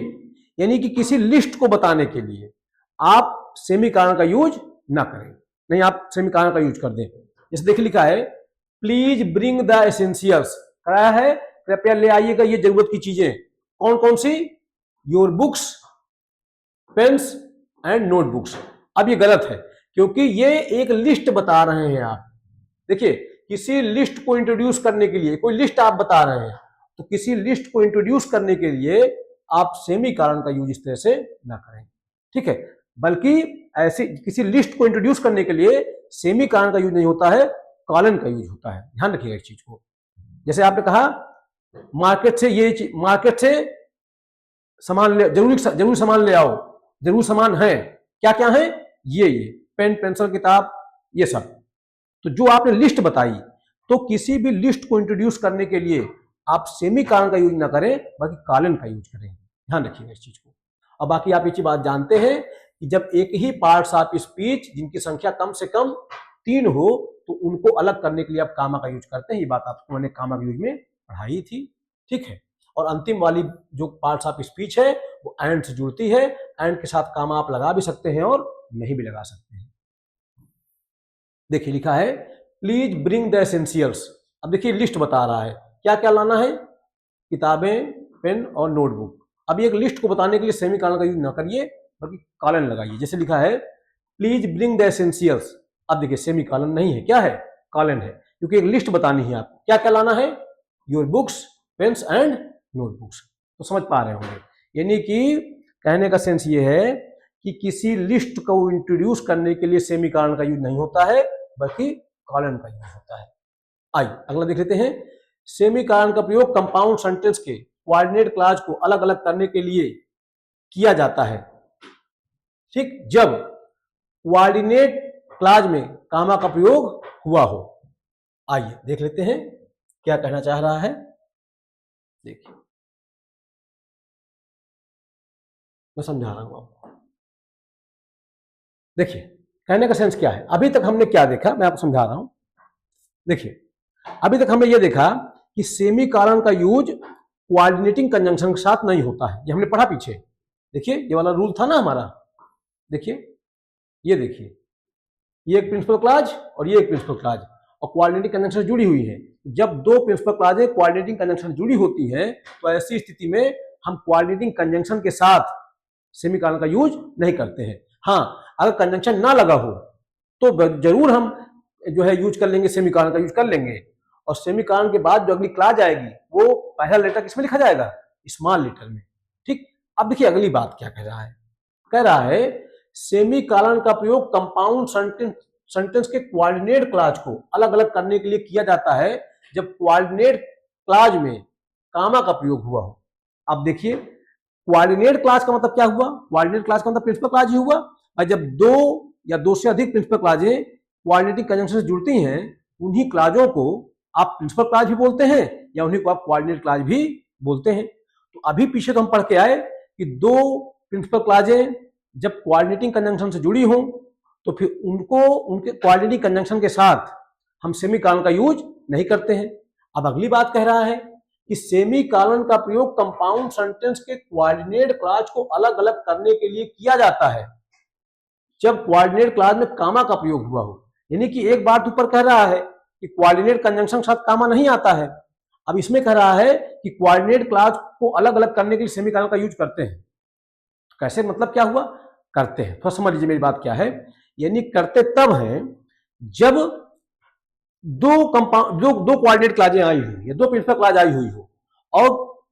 यानी कि किसी लिस्ट को बताने के लिए आप सेमी कॉलन का यूज ना करें, नहीं आप सेमी कॉलन का यूज कर दें। जैसे देखिए लिखा है प्लीज ब्रिंग द एसेंशियल्स, कराया है कृपया ले आइएगा ये जरूरत की चीजें। कौन कौन सी? Your books, pens and notebooks. अब ये गलत है, क्योंकि ये एक लिस्ट बता रहे हैं आप। देखिए किसी लिस्ट को इंट्रोड्यूस करने के लिए, कोई लिस्ट आप बता रहे हैं, तो किसी लिस्ट को इंट्रोड्यूस करने के लिए आप सेमी कॉलन का यूज इस तरह से ना करें। ठीक है, बल्कि ऐसी किसी लिस्ट को इंट्रोड्यूस करने के लिए सेमी कॉलन का यूज नहीं होता है, कॉलन का यूज होता है। ध्यान रखिएगा इस चीज को। जैसे आपने कहा मार्केट से मार्केट से सामान ले, जरूरी सामान ले आओ, जरूरी सामान है, क्या क्या है, ये पेन पेंसिल किताब ये सब। तो जो आपने लिस्ट बताई, तो किसी भी लिस्ट को इंट्रोड्यूस करने के लिए आप सेमी कॉलन का यूज ना करें, बल्कि कॉलन का यूज करें। ध्यान रखिएगा इस चीज को। और बाकी आप ये बात जानते हैं कि जब एक ही पार्ट्स ऑफ स्पीच जिनकी संख्या कम से कम 3 हो, तो उनको अलग करने के लिए आप कामा का यूज करते हैं। ये बात आपको मैंने कामा के यूज में पढ़ाई थी, ठीक है। और अंतिम वाली जो पार्ट्स ऑफ स्पीच है वो एंड से जुड़ती है। एंड के साथ कामा आप लगा भी सकते हैं और नहीं भी लगा सकते हैं। देखिए लिखा है प्लीज ब्रिंग द एसेंशियल्स। अब देखिए लिस्ट बता रहा है क्या क्या लाना है, किताबें, पेन और नोटबुक। अब एक लिस्ट को बताने के लिए सेमी कॉलन का यूज ना करिए, बल्कि कॉलन लगाइए। जैसे लिखा है प्लीज ब्रिंग द एसेंशियल्स। अब देखिए सेमी कॉलन नहीं है, क्या है, कॉलन है, क्योंकि एक लिस्ट बतानी है आपको। क्या क्या लाना है, your books, pens and notebooks. तो समझ पा रहे होंगे, यानी कि कहने का सेंस ये है कि किसी लिस्ट को इंट्रोड्यूस करने के लिए सेमी कॉलन का यूज नहीं होता है, बल्कि कॉलन का यूज होता है। आइए अगला देख लेते हैं। सेमी कॉलन का प्रयोग कंपाउंड सेंटेंस के कोऑर्डिनेट क्लॉज को अलग अलग करने के लिए किया जाता है, ठीक, जब कोऑर्डिनेट क्लॉज में कामा का प्रयोग हुआ हो। आइए देख लेते हैं क्या कहना चाह रहा है। देखिए मैं समझा रहा हूं आपको। देखिए कहने का सेंस क्या है, अभी तक हमने क्या देखा, मैं आपको समझा रहा हूं। देखिए अभी तक हमने ये देखा कि सेमी कॉलन का यूज कोऑर्डिनेटिंग कंजंक्शन के साथ नहीं होता है, ये हमने पढ़ा पीछे। देखिए ये वाला रूल था ना हमारा, देखिए ये देखिए, ये एक प्रिंसिपल क्लॉज और ये एक प्रिंसिपल क्लॉज, और कोऑर्डिनेटिंग कंजंक्शन जुड़ी हुई है। जब दो प्रिंसिपल क्लॉजें कोऑर्डिनेटिंग कंजंक्शन जुड़ी होती हैं, तो ऐसी स्थिति में हम कोऑर्डिनेटिंग कंजंक्शन के साथ सेमी कॉलन का यूज नहीं करते हैं। हाँ, अगर कंजंक्शन ना लगा हो तो जरूर हम जो है यूज कर लेंगे, सेमी कॉलन का यूज कर लेंगे। और सेमी कॉलन के बाद जो अगली क्लॉज आएगी वो पहला लेटर किसमें लिखा जाएगा, स्मॉल लेटर में, ठीक। अब देखिए अगली बात क्या कह रहा है, कह रहा है सेमी कॉलन का प्रयोग कंपाउंड सेंटेंस के कोऑर्डिनेट क्लॉज को अलग अलग करने के लिए किया जाता है, जब कोऑर्डिनेट क्लॉज में कामा का प्रयोग हुआ हो। अब देखिए कोऑर्डिनेट क्लॉज का मतलब क्या हुआ, कोऑर्डिनेट क्लॉज का मतलब प्रिंसिपल क्लॉज ही हुआ। और जब दो या दो से अधिक प्रिंसिपल क्लॉजें कोऑर्डिनेटिंग कंजंक्शन से जुड़ती हैं, उन्हीं क्लॉजों को आप प्रिंसिपल क्लॉज भी बोलते हैं या उन्हीं को आप कोऑर्डिनेट क्लॉज भी बोलते हैं। तो अभी पीछे तो हम पढ़ के आए कि दो प्रिंसिपल क्लॉजें जब कोऑर्डिनेटिंग कंजंक्शन से जुड़ी हों, तो फिर उनको उनके कोऑर्डिनेटिंग कंजंक्शन के साथ हम सेमी कॉलन का यूज नहीं करते हैं। अब अगली बात कह रहा है कि सेमी कॉलन का प्रयोग कंपाउंड सेंटेंस के कोऑर्डिनेट क्लॉज को अलग अलग करने के लिए किया जाता है, जब कोऑर्डिनेट क्लॉज में कामा का प्रयोग हुआ हो। यानी कि एक बात ऊपर कह रहा है कि कोऑर्डिनेट कंजंक्शन के साथ कामा नहीं आता है, अब इसमें कह रहा है कि कोऑर्डिनेट क्लॉज को अलग अलग करने के लिए सेमी कॉलन का यूज करते हैं। तो कैसे, मतलब क्या हुआ, करते हैं। थोड़ा समझ लीजिए मेरी बात क्या है। यानी करते तब हैं जब दो कोऑर्डिनेट क्लॉजें आई हुई है, दो प्रिंसिपल क्लॉज आई हुई हो, और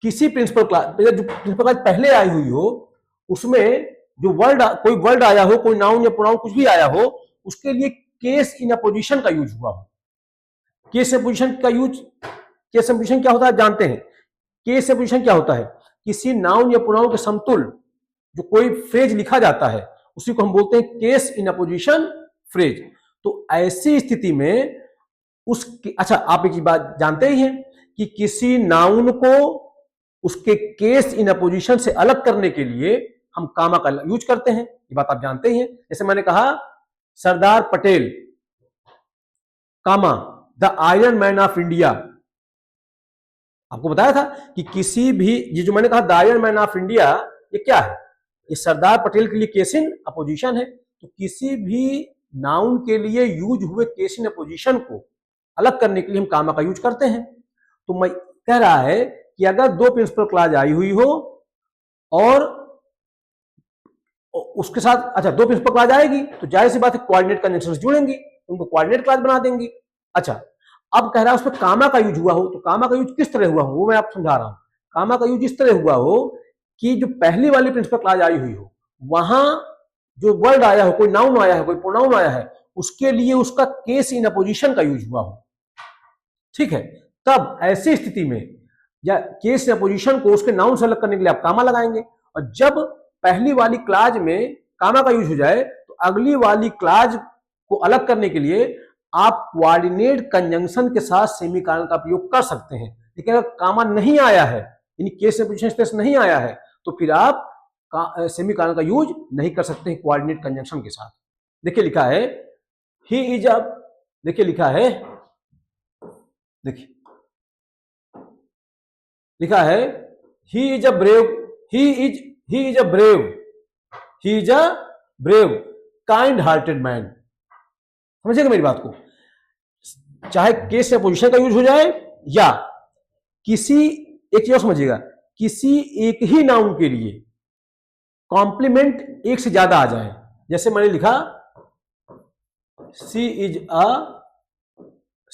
किसी प्रिंसिपल क्लॉज जो प्रिंसिपल क्लॉज पहले आई हुई हो, उसमें जो वर्ड, कोई वर्ड आया हो, कोई नाउन या प्रोनाउन कुछ भी आया हो, उसके लिए केस इन अपोजिशन का यूज हुआ हो। केस इन अपोजिशन का यूज, केस इन अपोजिशन क्या होता है जानते हैं। केस इन अपोजिशन क्या होता है, किसी नाउन या प्रोनाउन के समतुल्य जो कोई फ्रेज लिखा जाता है, उसी को हम बोलते हैं केस इन अपोजिशन फ्रेज। तो ऐसी स्थिति में अच्छा आप एक बात जानते ही हैं कि किसी नाउन को उसके केस इन अपोजिशन से अलग करने के लिए हम कामा का यूज करते हैं, ये बात आप जानते ही हैं। जैसे मैंने कहा Sardar Patel comma the iron man of India, आपको बताया था कि किसी भी, ये जो मैंने कहा the iron man of India, ये क्या है, ये सरदार पटेल के लिए केस इन अपोजिशन है। तो किसी भी नाउन के लिए यूज हुए केस इन अपोजिशन को अलग करने के लिए हम कामा का यूज करते हैं। तो मैं कह रहा है कि अगर दो प्रिंसिपल क्लॉज आई हुई हो और उसके साथ, अच्छा दो प्रिंसिपल क्लॉज आएगी तो जाहिर सी बात है कोऑर्डिनेट कंजंक्शन से जुड़ेंगी, उनको कोऑर्डिनेट क्लॉज बना देंगी। अच्छा अब कह रहा है उसमें कामा का यूज हुआ हो, तो कामा का यूज किस तरह हुआ हो वो मैं आपको समझा रहा हूं। कामा का यूज इस तरह हुआ हो कि जो पहली वाली प्रिंसिपल क्लॉज आई हुई हो, वहां जो वर्ड आया हो, कोई नाउन आया है, कोई प्रोनाउन आया है, उसके लिए उसका केस इन अपोजिशन का यूज हुआ हो, ठीक है, तब ऐसी स्थिति में या केस या पोजीशन को उसके नाउन से अलग करने के लिए आप कामा लगाएंगे, और जब पहली वाली क्लाज में कामा का यूज हो जाए तो अगली वाली क्लाज को अलग करने के लिए आप कोऑर्डिनेट कंजंक्शन के साथ सेमीकोलन का प्रयोग कर सकते हैं। लेकिन अगर कामा नहीं आया है, यानी केस या पोजीशन स्टेटस नहीं आया है, तो फिर आप सेमीकोलन का यूज नहीं कर सकते हैं कोऑर्डिनेट कंजंक्शन के साथ। देखिए लिखा है ही इज अ, देखिए लिखा है, देखिए लिखा है he is a brave, he is a brave kind hearted man. समझिएगा मेरी बात को, चाहे केस या पोजीशन का यूज हो जाए या किसी एक चीज समझिएगा, किसी एक ही नाउन के लिए कॉम्प्लीमेंट एक से ज्यादा आ जाए। जैसे मैंने लिखा सी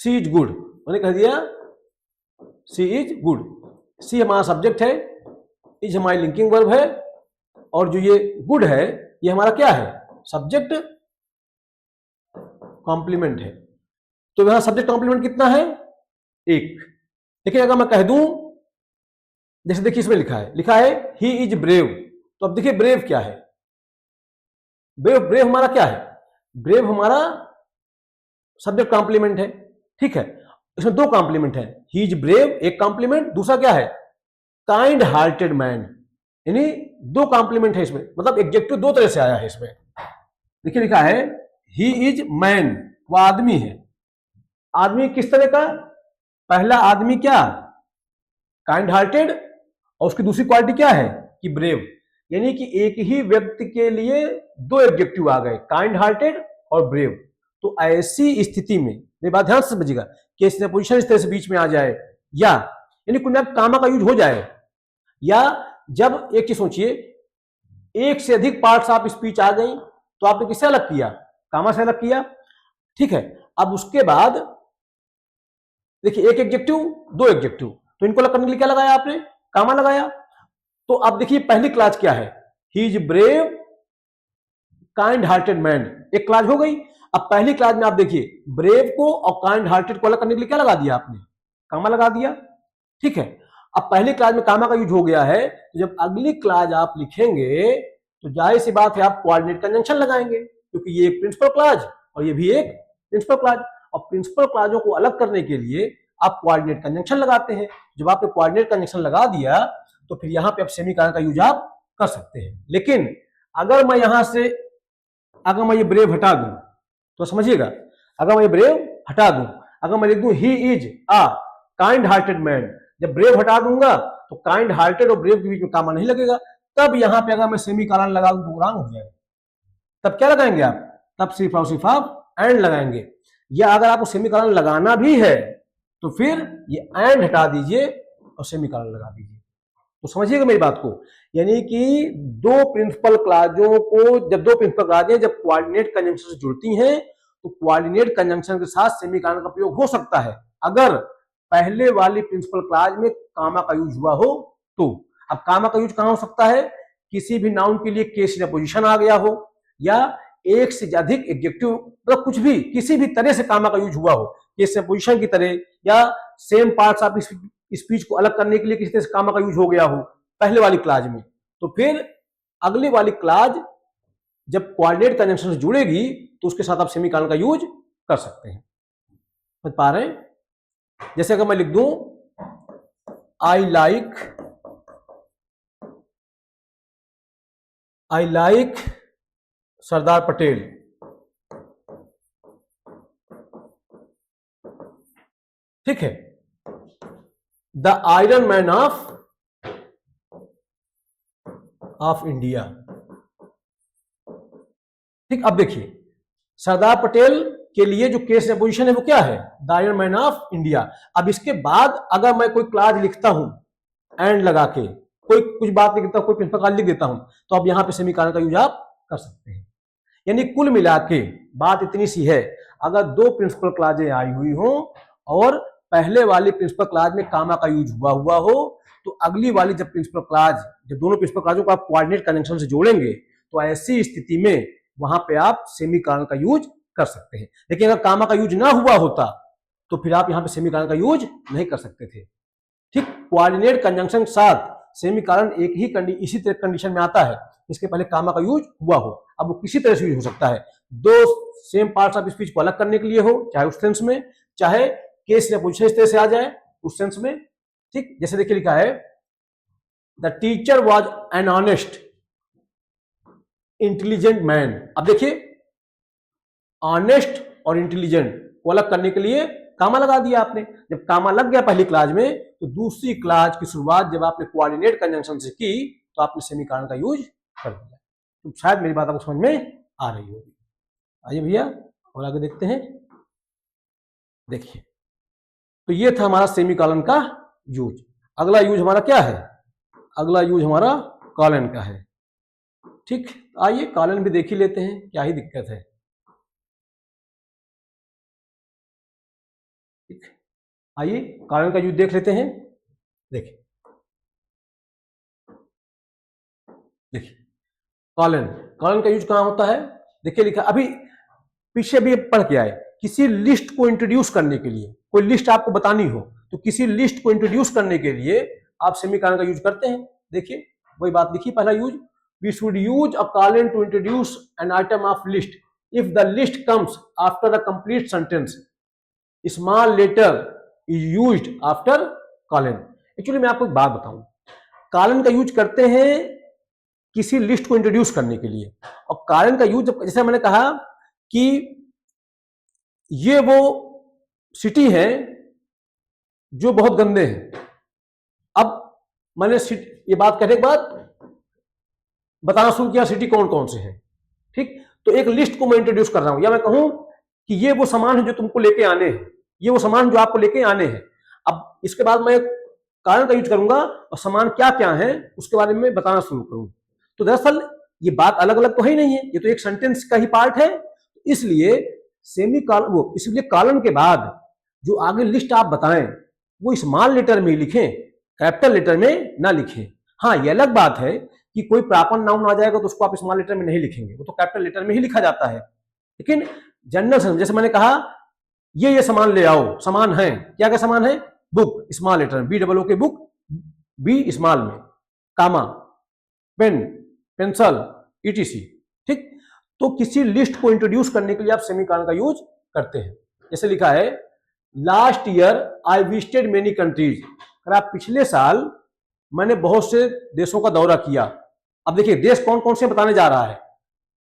इज गुड, मैंने कह दिया सी इज गुड, सी हमारा सब्जेक्ट है, इज हमारी लिंकिंग वर्ब है, और जो ये गुड है ये हमारा क्या है, सब्जेक्ट कॉम्प्लीमेंट है। तो यहां सब्जेक्ट कॉम्प्लीमेंट कितना है, एक। लेकिन अगर मैं कह दूं, जैसे देखिए इसमें लिखा है ही इज ब्रेव, तो अब देखिए ब्रेव क्या है, ब्रेव हमारा क्या है, ब्रेव हमारा सब्जेक्ट कॉम्प्लीमेंट है, ठीक है। इसमें दो कॉम्प्लीमेंट है, ही इज ब्रेव एक कॉम्प्लीमेंट, दूसरा क्या है, काइंड हार्टेड मैन, यानी दो कॉम्प्लीमेंट है इसमें, मतलब एडजेक्टिव दो तरह से आया है इसमें। देखिए लिखा है ही इज मैन, वो आदमी है। आदमी किस तरह का, पहला आदमी क्या, काइंड हार्टेड, और उसकी दूसरी क्वालिटी क्या है कि ब्रेव, यानी कि एक ही व्यक्ति के लिए दो एडजेक्टिव आ गए, काइंड हार्टेड और ब्रेव। तो ऐसी स्थिति में मेरी बात ध्यान से समझिएगा, केस या पोजीशन इस तरह से बीच में आ जाए, या यानी कुल मिलाकर कामा का यूज हो जाए, या जब एक चीज सोचिए, एक से अधिक पार्ट्स ऑफ स्पीच आ गई तो आपने किससे अलग किया, कामा से अलग किया, ठीक है। अब उसके बाद देखिए एक एडजेक्टिव दो एडजेक्टिव, तो इनको अलग करने के लिए क्या लगाया आपने, कामा लगाया। तो अब देखिए पहली क्लास क्या है, he is brave kind hearted man, एक क्लास हो गई। अब पहली क्लास में आप देखिए ब्रेव को और काइंड हार्टेड को अलग करने के लिए क्या लगा दिया आपने, कामा लगा दिया, ठीक है। अब पहली क्लास में कामा का यूज हो गया है, तो जब अगली क्लास आप लिखेंगे तो जाहिर सी बात है आप कोऑर्डिनेट कंजंक्शन लगाएंगे, क्योंकि ये एक प्रिंसिपल क्लास और ये भी एक प्रिंसिपल क्लास, और प्रिंसिपल क्लासों को अलग करने के लिए आप कोऑर्डिनेट कंजंक्शन लगाते हैं। जब आपने कोऑर्डिनेट कंजंक्शन लगा दिया तो फिर यहां पे आप सेमीकोलन का यूज आप कर सकते हैं। लेकिन अगर मैं यहां से अगर मैं ये ब्रेव हटा दूं, तो समझिएगा, अगर मैं ये ब्रेव हटा दूं, अगर मैं लिख दूं he is a kind hearted man, जब ब्रेव हटा दूंगा तो काइंड हार्टेड और ब्रेव के बीच में कामा नहीं लगेगा। तब यहां पे अगर मैं सेमीकोलन लगा दूं तो रॉन्ग हो जाएगा। तब क्या लगाएंगे आप, तब सिर्फ और सिर्फ आप एंड लगाएंगे, या अगर आपको सेमीकोलन लगाना भी है तो फिर ये एंड हटा दीजिए और सेमीकोलन लगा दीजिए। तो समझिएगा मेरी बात को, यानी कि दो प्रिंसिपल क्लाजों को, जब दो प्रिंसिपल क्लाजें जब कोऑर्डिनेट कंजंक्शन से जुड़ती हैं तो कोऑर्डिनेट कंजंक्शन के साथ सेमीकोलन का प्रयोग हो सकता है, अगर पहले वाली प्रिंसिपल क्लाज में कामा का यूज हुआ हो तो। अब कामा का यूज कहां हो सकता है, किसी भी नाउन के लिए केस या पोजीशन आ गया हो, या एक से अधिक एडजेक्टिव, मतलब कुछ भी किसी भी तरह से कामा का यूज हुआ हो, केस या पोजीशन की तरह, या सेम पार्ट्स ऑफ स्पीच को अलग करने के लिए किसी तरह से कामा का यूज हो गया हो पहले वाली क्लाज में, तो फिर अगली वाली क्लाज जब कोऑर्डिनेट कंजंक्शन से जुड़ेगी तो उसके साथ आप सेमीकोलन का यूज कर सकते हैं। समझ पा रहे हैं? जैसे अगर मैं लिख दूं आई लाइक सरदार पटेल, ठीक है, the iron man of India, ठीक। अब देखिए सरदार पटेल के लिए जो केस या पोजीशन है वो क्या है, the iron man of India. अब इसके बाद अगर मैं कोई क्लास लिखता हूं एंड लगा के, कोई कुछ बात लिखता हूं, कोई प्रिंसिपल क्लास लिख देता हूं, तो अब यहां पे सेमीकोलन का यूज आप कर सकते हैं। यानी कुल मिला के बात इतनी सी है, अगर दो प्रिंसिपल क्लाजें आई हुई हो और पहले वाली प्रिंसिपल क्लाज में कामा का यूज हुआ हो, तो अगली वाली जब प्रिंसिपल क्लाज, जब दोनों प्रिंसिपल क्लाजों को आप कोऑर्डिनेट कंजंक्शन से जोड़ेंगे तो ऐसी स्थिति में वहां पे आप सेमीकोलन का यूज कर सकते हैं। लेकिन अगर कामा का यूज ना हुआ होता तो फिर आप यहाँ पे सेमीकोलन का यूज नहीं कर सकते थे। ठीक, कोऑर्डिनेट कंजंक्शन के साथ सेमीकोलन एक ही इसी तरह कंडीशन में आता है, इसके पहले कामा का यूज हुआ हो। अब वो किसी तरह से यूज हो सकता है, दो सेम पार्ट्स ऑफ स्पीच को अलग करने के लिए हो, चाहे उस सेंस में, चाहे केस या पोजीशन इस तरह से आ जाए उस सेंस में। ठीक, जैसे देखिए लिखा है the teacher was an honest intelligent man. अब देखिए ऑनेस्ट और इंटेलिजेंट को अलग करने के लिए कामा लगा दिया आपने। जब कामा लग गया पहली क्लास में, तो दूसरी क्लास की शुरुआत जब आपने कोऑर्डिनेट कंजंक्शन से की तो आपने सेमीकोलन का यूज कर दिया। तो शायद मेरी बात आपको समझ में आ रही होगी। आइए भैया और आगे देखते हैं। देखिए, तो ये था हमारा सेमीकोलन का यूज। अगला यूज हमारा क्या है? अगला यूज हमारा कॉलन का है। ठीक, आइए कॉलन भी देख ही लेते हैं, क्या ही दिक्कत है। ठीक, आइए कॉलन का यूज देख लेते हैं। देखिए देखिए कॉलन का यूज कहां होता है? देखिए लिखा, अभी पीछे भी पढ़ के आए, किसी लिस्ट को इंट्रोड्यूस करने के लिए, कोई लिस्ट आपको बतानी हो तो किसी लिस्ट को इंट्रोड्यूस करने के लिए आप सेमीकोलन का यूज करते हैं। देखिए वही बात लिखी, पहला use, we should use a colon to introduce an item of list if the list comes after a complete sentence, small letter is used after colon. Actually मैं आपको एक बात बताऊं, कॉलन का यूज करते हैं किसी लिस्ट को इंट्रोड्यूस करने के लिए, और कॉलन का यूज जैसे मैंने कहा कि ये वो सिटी है जो बहुत गंदे हैं। अब मैंने ये बात कहने के बाद बताना शुरू किया सिटी कौन कौन से हैं। ठीक, तो एक लिस्ट को मैं इंट्रोड्यूस कर रहा हूं, या मैं कहूं कि ये वो सामान है जो तुमको लेके आने हैं, ये वो सामान जो आपको लेके आने हैं। अब इसके बाद मैं कॉलन का यूज करूंगा और सामान क्या क्या है उसके बारे में बताना शुरू करूं। तो दरअसल ये बात अलग अलग तो है ही नहीं है, ये तो एक सेंटेंस का ही पार्ट है। इसलिए सेमीकोलन, इसलिए कॉलन के बाद जो आगे लिस्ट आप बताएं वो स्मॉल लेटर में लिखें, कैपिटल लेटर में ना लिखें। हाँ, ये अलग बात है कि कोई प्रॉपर नाउन आ जाएगा तो उसको आप स्मॉल लेटर में नहीं लिखेंगे, वो तो कैपिटल लेटर में ही लिखा जाता है। लेकिन जनरल सेंस, जैसे मैंने कहा ये सामान ले आओ, सामान है, क्या क्या सामान है? बुक, स्मॉल लेटर BOO के बुक, बी स्मॉल में, कामा, पेन, पेंसिल, ETC। ठीक, तो किसी लिस्ट को इंट्रोड्यूस करने के लिए आप सेमीकोलन का यूज करते हैं। जैसे लिखा है last year I visited many countries, अगर आप पिछले साल मैंने बहुत से देशों का दौरा किया। अब देखिए देश कौन कौन से बताने जा रहा है,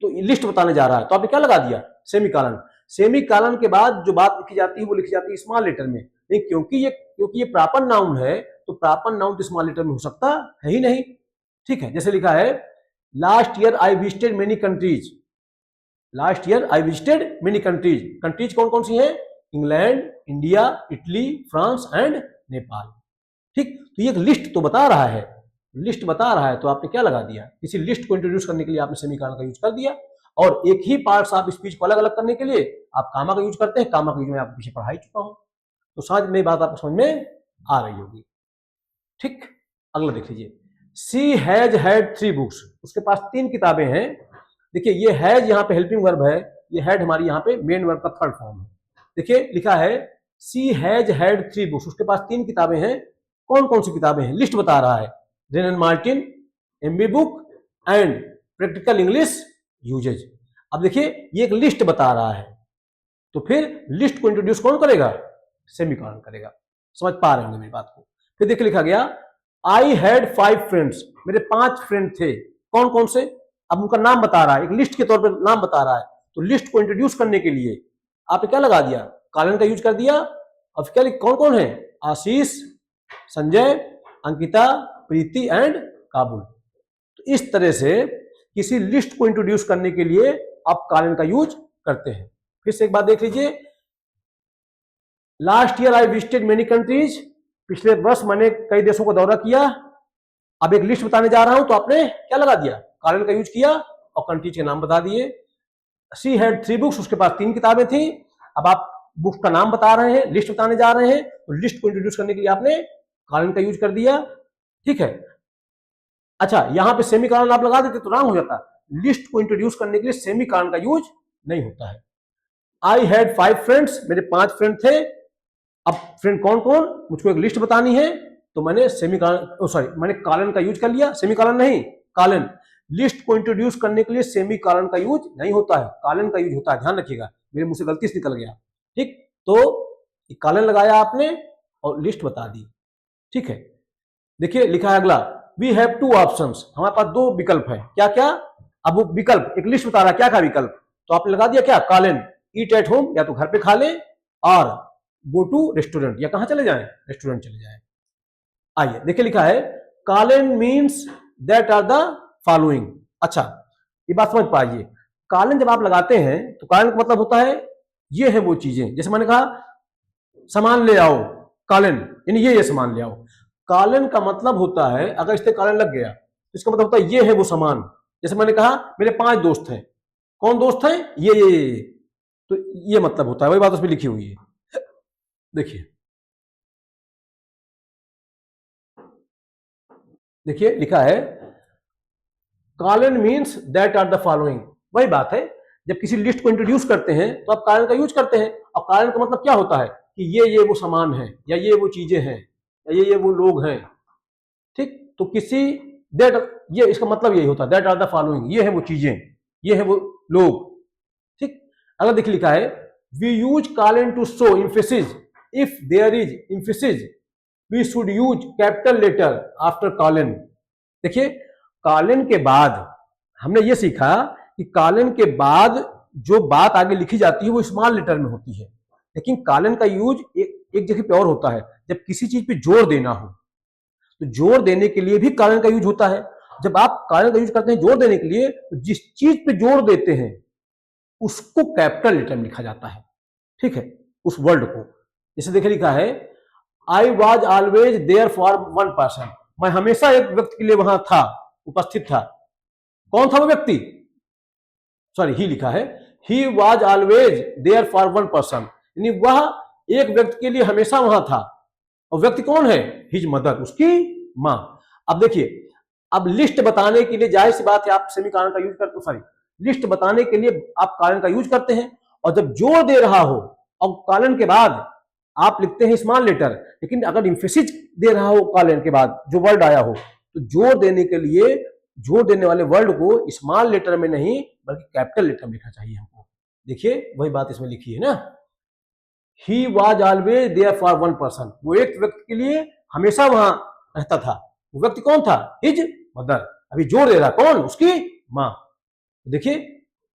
तो लिस्ट बताने जा रहा है, तो आपने क्या लगा दिया? सेमीकोलन। सेमीकोलन के बाद जो बात लिखी जाती है वो लिखी जाती है स्मॉल लेटर में। नहीं, क्योंकि ये प्रॉपर नाउन है, तो प्रॉपर नाउन तो स्मॉल लेटर में हो सकता है ही नहीं। ठीक है, जैसे लिखा है last year I visited many countries, last year I visited many countries. Countries कौन कौन सी हैं? England, India, Italy, France and Nepal. ठीक, तो ये एक लिस्ट तो बता रहा है, लिस्ट बता रहा है, तो आपने क्या लगा दिया? किसी लिस्ट को इंट्रोड्यूस करने के लिए आपने सेमीकोलन का यूज कर दिया। और एक ही पार्ट्स ऑफ स्पीच को अलग अलग करने के लिए आप कामा का यूज करते हैं। कामा का यूज मैं आपको पीछे पढ़ा ही चुका हूं, तो शायद मेरी बात आपको समझ में आ रही होगी। ठीक, अगला देख लीजिए, सी हैज हैड 3 बुक्स, उसके पास 3 किताबें हैं। देखिए ये हैज यहाँ पे हेल्पिंग वर्ब है, ये हैड हमारी यहाँ पे मेन वर्ब का थर्ड फॉर्म है। देखिए लिखा है सी हैज हैड 3 बुक्स, उसके पास 3 किताबें हैं। कौन कौन सी किताबें हैं? लिस्ट बता रहा है, Wren and Martin, MB book and practical English usages. अब देखिए ये एक लिस्ट बता रहा है, तो फिर लिस्ट को इंट्रोड्यूस कौन करेगा? सेमीकोलन करेगा। समझ पा रहे होंगे मेरी बात को। फिर देखिए लिखा गया आई हैड 5 फ्रेंड्स, मेरे 5 फ्रेंड थे। कौन कौन से? अब उनका नाम बता रहा है, एक लिस्ट के तौर पर नाम बता रहा है। तो लिस्ट को इंट्रोड्यूस करने के लिए आपने क्या लगा दिया? कॉलन का यूज कर दिया। अब क्या कौन कौन है? आशीष, संजय, अंकिता, प्रीति एंड काबुल। तो इस तरह से किसी लिस्ट को इंट्रोड्यूस करने के लिए आप कॉलन का यूज करते हैं। फिर से एक बात देख लीजिए, last year I visited many countries, पिछले वर्ष मैंने कई देशों का दौरा किया। अब एक लिस्ट बताने जा रहा हूं, तो आपने क्या लगा दिया? कॉलन का यूज किया और कंट्रीज के नाम बता दिए। शी हैड 3 बुक्स, उसके पास 3 किताबें थी। अब आप बुक का नाम बता रहे हैं, लिस्ट बताने जा रहे हैं, तो लिस्ट को इंट्रोड्यूस करने के लिए आपने कॉलन का यूज कर दिया। ठीक है, अच्छा यहां पे सेमीकोलन आप लगा देते तो रॉन्ग हो जाता। लिस्ट को इंट्रोड्यूस करने के लिए सेमीकोलन का यूज नहीं होता है। आई हैड 5 फ्रेंड्स, मेरे 5 फ्रेंड थे। अब फ्रेंड कौन कौन, मुझको एक लिस्ट बतानी है, तो मैंने सेमीकोलन, सॉरी मैंने कॉलन का यूज कर लिया, सेमीकोलन नहीं कॉलन। लिस्ट को इंट्रोड्यूस करने के लिए सेमीकोलन का यूज नहीं होता है, कॉलन का यूज होता है, ध्यान रखिएगा, मेरे मुंह से गलती से निकल गया। ठीक, तो कॉलन लगाया आपने और लिस्ट बता दी। ठीक है, देखिए लिखा है अगला, वी हैव टू ऑप्शंस, हमारे पास दो विकल्प है, क्या क्या। अब वो विकल्प एक लिस्ट बता रहा है क्या क्या विकल्प, तो आपने लगा दिया क्या, कॉलन, ईट एट होम, या तो घर पे खा लें, और गो टू रेस्टोरेंट, या कहां चले जाएं, रेस्टोरेंट चले जाएं। आइए देखिए लिखा है, colon means that are the following. अच्छा ये बात समझ पाइए, कॉलन जब आप लगाते हैं तो कॉलन का मतलब होता है ये है वो चीजें, जैसे मैंने कहा सामान ले आओ, कॉलन यानी ये सामान ले आओ। कॉलन का मतलब होता है अगर इस पे कॉलन लग गया तो इसका मतलब होता है ये है वो सामान। जैसे मैंने कहा मेरे 5 दोस्त हैं, कौन दोस्त हैं, ये, तो ये मतलब होता है, वही बात उसमें लिखी हुई है। देखिए देखिए लिखा है, colon means that are the following, वही बात है, जब किसी लिस्ट को इंट्रोड्यूस करते हैं तो आप कॉलन का यूज करते हैं, और कॉलन का मतलब क्या होता है कि ये वो सामान है, या ये वो चीजें हैं, या ये वो लोग हैं। ठीक, तो किसी दैट, ये इसका मतलब यही होता है, दैट आर द फॉलोइंग, ये है वो चीजें, ये है वो लोग। ठीक, अगर देख लिखा है, we use colon to show emphasis, if there is emphasis we should use capital letter after colon. देखिए कॉलन के बाद हमने ये सीखा कि कॉलन के बाद जो बात आगे लिखी जाती है वो स्मॉल लेटर में होती है, लेकिन कॉलन का यूज एक जगह पे और होता है, जब किसी चीज पे जोर देना हो, तो जोर देने के लिए भी कॉलन का यूज होता है। जब आप कॉलन का यूज करते हैं जोर देने के लिए, तो जिस चीज पे जोर देते हैं उसको कैपिटल लेटर में लिखा जाता है। ठीक है, उस वर्ड को, जैसे देखिए लिखा है, I was always there for one person, मैं हमेशा एक व्यक्ति के लिए वहां था, उपस्थित था। कौन था वो व्यक्ति, सॉरी ही लिखा है, he was always there for one person, यानी वह एक व्यक्ति के लिए हमेशा वहां था, और व्यक्ति कौन है, हिज मदर, उसकी मां। अब देखिए, अब लिस्ट बताने के लिए जाहिर सी बात है आप सेमीकोलन का यूज करते हो, सॉरी लिस्ट बताने के लिए आप कॉलन का यूज करते हैं, और जब जोर दे रहा हो और कॉलन के बाद आप लिखते हैं स्मॉल लेटर, लेकिन अगर एम्फेसिस दे रहा हो कॉलन के बाद जो वर्ड आया हो, तो जोर देने के लिए जोर देने वाले वर्ड को स्मॉल लेटर में नहीं बल्कि कैपिटल लेटर में लिखना चाहिए हमको। देखिए वही बात इसमें लिखी है ना, he was always there for one person, वो एक व्यक्ति के लिए हमेशा वहां रहता था, वो व्यक्ति कौन था, हिज मदर, अभी जोर दे रहा कौन, उसकी मां। देखिए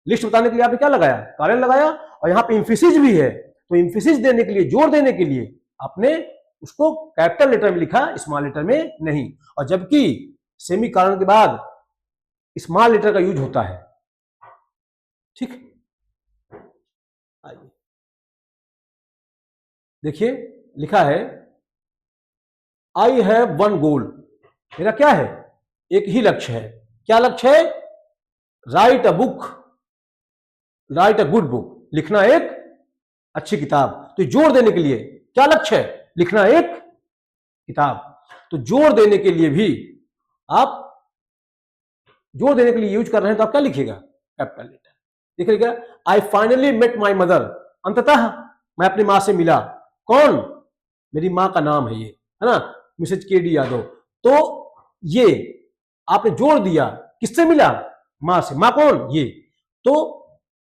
लिस्ट बताने के लिए आपने क्या लगाया, कॉलन लगाया, और यहाँ पे एम्फेसिस भी है, तो एम्फेसिस देने के लिए, जोर देने के लिए आपने उसको कैपिटल लेटर में लिखा, स्मॉल लेटर में नहीं। और जबकि सेमीकोलन के बाद स्मॉल लेटर का यूज होता है। ठीक, आइए देखिए लिखा है, आई हैव वन गोल, मेरा क्या है, एक ही लक्ष्य है। क्या लक्ष्य है, right a book, right a good book, लिखना एक अच्छी किताब। तो जोर देने के लिए क्या लक्ष्य है, लिखना एक किताब। तो जोर देने के लिए भी आप जोर देने के लिए यूज कर रहे हैं, तो आप क्या लिखिएगा, कैपिटल लेटर लिखिएगा। I finally met my mother, अंततः मैं अपनी मां से मिला, कौन, मेरी मां का नाम है ये, है ना, मिसेज केडी यादव। तो ये आपने जोर दिया, किससे मिला, मां से, मां कौन, ये। तो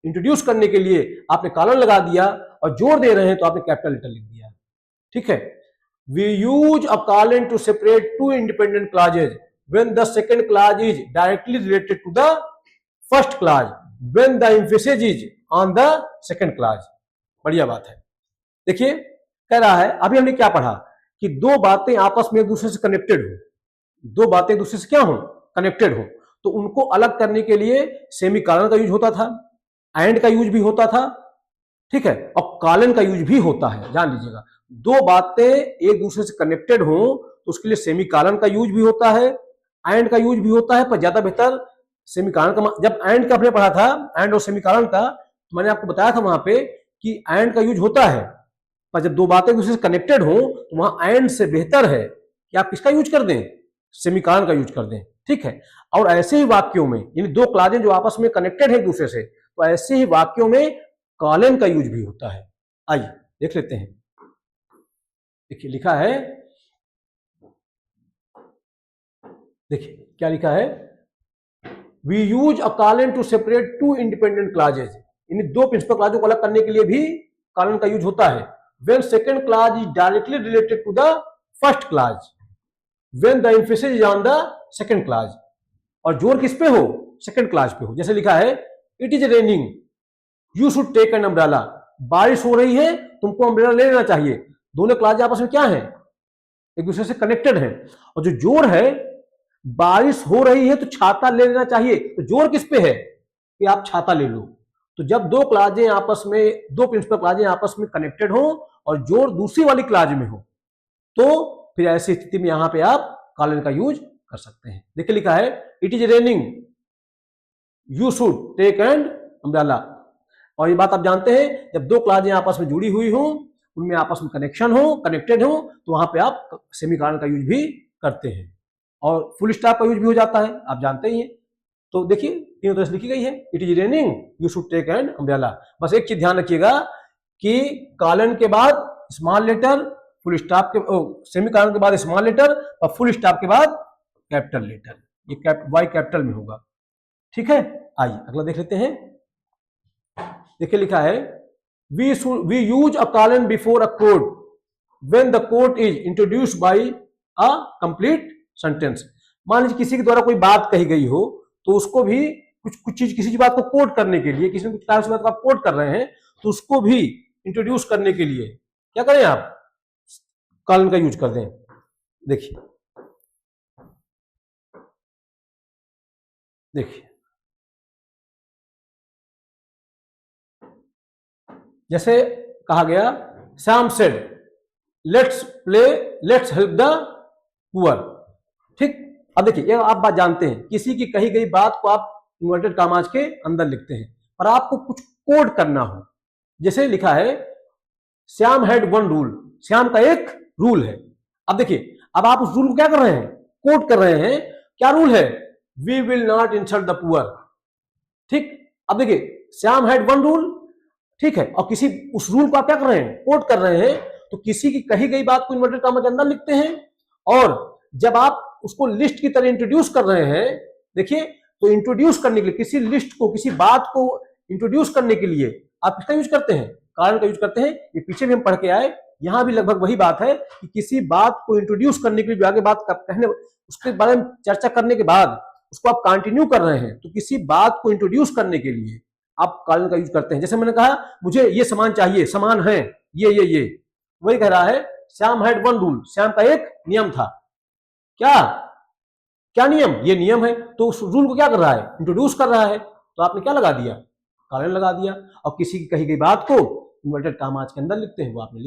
इंट्रोड्यूस करने के लिए आपने कॉलन लगा दिया, और जोर दे रहे हैं तो आपने कैपिटल लेटर लिख दिया। ठीक है, we use a colon to separate two independent clauses when the second clause is directly related to the first clause when the emphasis is on the second clause। बढ़िया बात है। देखिए कह रहा है, अभी हमने क्या पढ़ा कि दो बातें आपस में एक दूसरे से कनेक्टेड हो, दो बातें एक दूसरे से क्या हो, कनेक्टेड हो, तो उनको अलग करने के लिए सेमीकोलन का यूज होता था, एंड का यूज भी होता था। ठीक है, और कॉलन का यूज भी होता है, जान लीजिएगा। दो बातें एक दूसरे से कनेक्टेड हो तो उसके लिए सेमीकोलन का यूज भी होता है, एंड का यूज भी होता है, पर ज्यादा बेहतर सेमीकोलन का। जब एंड का आपने पढ़ा था, एंड और सेमीकोलन का, तो मैंने आपको बताया था वहां पे कि एंड का यूज होता है, पर जब दो बातें दूसरे से कनेक्टेड हो तो वहां एंड से बेहतर है कि आप किसका यूज कर दें, सेमीकोलन का यूज कर दें। ठीक है, और ऐसे ही वाक्यों में, यानी दो क्लॉजें जो आपस में कनेक्टेड है एक दूसरे से, तो ऐसे ही वाक्यों में कॉलन का यूज भी होता है। आइए देख लेते हैं। देखिए लिखा है, देखिए क्या लिखा है, we use a colon to separate two independent clauses, इन दो प्रिंसिपल क्लॉजों को अलग करने के लिए भी कॉलन का यूज होता है। When second clause is directly related to the first clause, when the emphasis is on the second clause, और जोर किस पे हो, सेकंड क्लॉज पे हो। जैसे लिखा है, it is raining you should take an umbrella, बारिश हो रही है तुमको अम्ब्रेला ले लेना चाहिए। दोनों क्लॉज आपस में क्या है, एक दूसरे से कनेक्टेड है। और जो जोर है, बारिश हो रही है तो छाता ले लेना चाहिए, तो जोर किस पे है कि आप छाता ले लो। तो जब दो क्लॉजें आपस में, दो प्रिंसिपल क्लॉजें आपस में कनेक्टेड हो और जोर दूसरी वाली क्लॉज में हो, तो फिर ऐसी स्थिति में यहां पे आप कॉलन का यूज कर सकते हैं। देखिए लिखा है, it is raining you should take an umbrella, और ये बात आप जानते हैं, जब दो क्लॉजें आपस में जुड़ी हुई हो, उनमें आपस में कनेक्शन हो, कनेक्टेड हो, तो वहां पे आप सेमीकोलन का यूज भी करते हैं। और फुल स्टॉप का यूज भी हो जाता है, आप जानते ही हैं। तो देखिए तीनों तरह से लिखी गई है, it is raining you should take an umbrella. बस एक चीज ध्यान रखिएगा कि कॉलन के बाद स्मॉल लेटर, फुल स्टॉप के सेमीकोलन के बाद स्मॉल लेटर, और फुल स्टॉप के बाद कैपिटल लेटर, ये वाई कैपिटल में होगा। ठीक है, आइए अगला देख लेते हैं। देखिए लिखा है, we use a colon before a code when the code is introduced by a complete sentence. मान लीजिए किसी के द्वारा कोई बात कही गई हो, तो उसको भी कुछ चीज, किसी बात को कोड करने के लिए, किसी ने कुछ बात को आप कोड कर रहे हैं, तो उसको भी इंट्रोड्यूस करने के लिए क्या करें, आप कॉलन का यूज कर दें। देखिए देखिए जैसे कहा गया, Shyam said let's play, let's help the poor. ठीक, अब देखिए ये आप बात जानते हैं, किसी की कही गई बात को आप इन्वर्टेड कामाज के अंदर लिखते हैं, पर आपको कुछ कोड करना हो। जैसे लिखा है, Shyam had one rule, Shyam का एक रूल है। अब देखिए, अब आप उस रूल को क्या कर रहे हैं, कोड कर रहे हैं। क्या रूल है, we will not insult the poor. ठीक, अब देखिए श्याम हैड वन रूल, ठीक है, और किसी उस रूल को आप क्या कर रहे हैं, कोड कर रहे हैं। तो किसी की कही गई बात को इन्वर्टेड कामा के अंदर लिखते हैं, और जब आप उसको लिस्ट की तरह इंट्रोड्यूस कर रहे हैं, देखिए, तो इंट्रोड्यूस करने के लिए, किसी लिस्ट को, किसी बात को इंट्रोड्यूस करने के लिए आप किसका यूज करते हैं, कॉलन का यूज करते हैं। ये पीछे भी हम पढ़ के आए, यहां भी लगभग वही बात है कि किसी बात को इंट्रोड्यूस करने के लिए, जो आगे बात कहने, उसके बारे में चर्चा करने के बाद उसको आप कंटिन्यू कर रहे हैं, तो किसी बात को इंट्रोड्यूस करने के लिए आप कॉलन का यूज करते हैं। जैसे मैंने कहा, मुझे ये सामान चाहिए, सामान है ये, वही कह रहा है, Shyam had one rule, Shyam का एक नियम था। क्या क्या नियम, ये नियम है। तो उस रूल को क्या कर रहा है, इंट्रोड्यूस कर रहा है, तो आपने क्या लगा दिया, कॉलन लगा दिया। और किसी की कही गई बात को इन्वर्टेड कामाज के अंदर लिखते हैं, वो आपने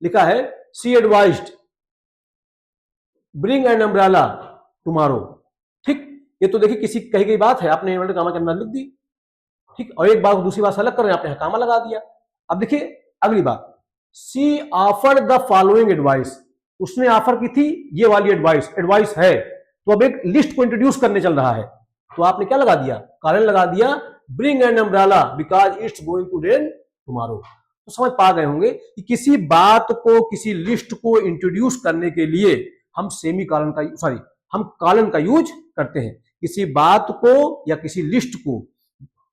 लिखा है she advised bring an umbrella tomorrow. ठीक, ये तो देखिए किसी कही गई बात है, आपने इन्वर्टेड कामा के अंदर लिख दी। ठीक, और एक बात दूसरी बात से अलग कर रहे हैं, आपने कामा लगा दिया। अब देखिए अगली बात, सी ऑफर्ड द फॉलोइंग एडवाइस, उसने ऑफर की थी ये वाली एडवाइस है। तो अब एक लिस्ट को इंट्रोड्यूस करने चल रहा है, तो आपने क्या लगा दिया, कॉलन लगा दिया, bring an umbrella because it's going to rain tomorrow. तो समझ पा गए होंगे कि किसी बात को, किसी लिस्ट को इंट्रोड्यूस करने के लिए हम हम कॉलन का यूज करते हैं। किसी बात को या किसी लिस्ट को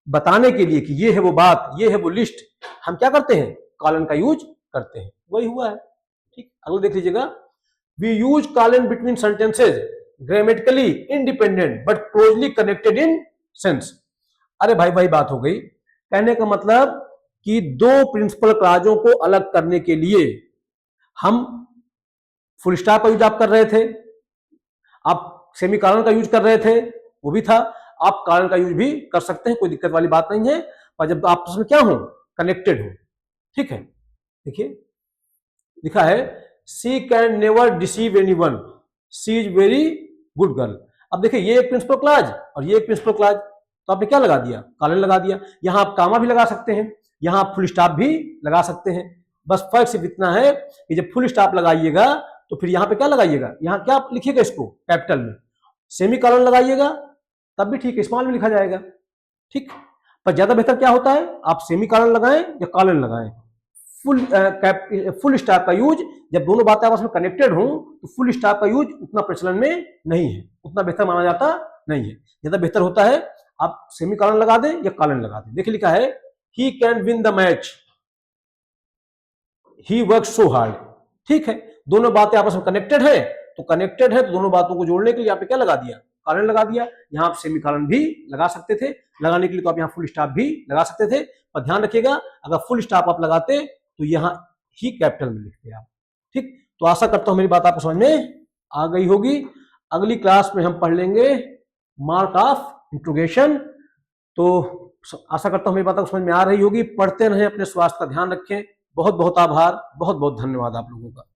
बताने के लिए कि ये है वो बात, ये है वो लिस्ट, हम क्या करते हैं, कॉलन का यूज करते हैं। वही हुआ है। ठीक, अगला देख लीजिएगा, we use colon between sentences grammatically independent but closely connected in sense. अरे भाई भाई बात हो गई, कहने का मतलब कि दो प्रिंसिपल क्लॉजों को अलग करने के लिए हम फुल स्टॉप का यूज आप कर रहे थे, आप सेमीकोलन का यूज कर रहे थे, वो भी था, आप कॉलन का यूज भी कर सकते हैं, कोई दिक्कत वाली बात नहीं है। और जब आपस में क्या हो, कनेक्टेड हो। ठीक है, देखिए लिखा है, she can never deceive anyone, she is very good girl. अब देखिए ये एक प्रिंसिपल क्लॉज और ये एक प्रिंसिपल क्लॉज, तो आपने क्या लगा दिया, कॉलन लगा दिया। यहां आप कामा भी लगा सकते हैं, यहां आप फुल स्टॉप भी लगा सकते हैं। बस फर्क सिर्फ इतना है कि जब फुल स्टॉप लगाइएगा तो फिर यहां पे क्या लगाइएगा, यहां क्या लिखिएगा, इसको कैपिटल में, सेमीकोलन लगाइएगा तब भी ठीक है, स्मॉल में लिखा जाएगा। ठीक, पर ज्यादा बेहतर क्या होता है, आप सेमीकोलन लगाएं या कॉलन लगाएं, फुल स्टॉप का यूज जब दोनों बातें आपस में कनेक्टेड हों तो फुल स्टॉप का यूज उतना प्रचलन में नहीं है, उतना बेहतर माना जाता नहीं है। ज्यादा बेहतर होता है आप सेमीकोलन लगा दें या कोलन लगा दें। देखिए लिखा है he can win the match, he work so hard. ठीक है, दोनों बातें आपस में कनेक्टेड है, तो कनेक्टेड है तो दोनों बातों को जोड़ने के लिए यहाँ पे क्या लगा दिया, कोलन लगा दिया। यहाँ आप सेमीकोलन भी लगा सकते थे, लगाने के लिए तो आप यहाँ फुल स्टॉप भी लगा सकते थे, पर ध्यान रखिएगा अगर फुल स्टॉप आप लगाते तो यहाँ ही कैपिटल में लिखते आप। ठीक, तो आशा करता हूं मेरी बात आपको समझ में आ गई होगी। अगली क्लास में हम पढ़ लेंगे मार्क ऑफ इंट्रोगेशन। तो आशा करता हूं मेरी बात आपको समझ में आ रही होगी। पढ़ते रहें, अपने स्वास्थ्य का ध्यान रखें। बहुत बहुत आभार, बहुत बहुत धन्यवाद आप लोगों का।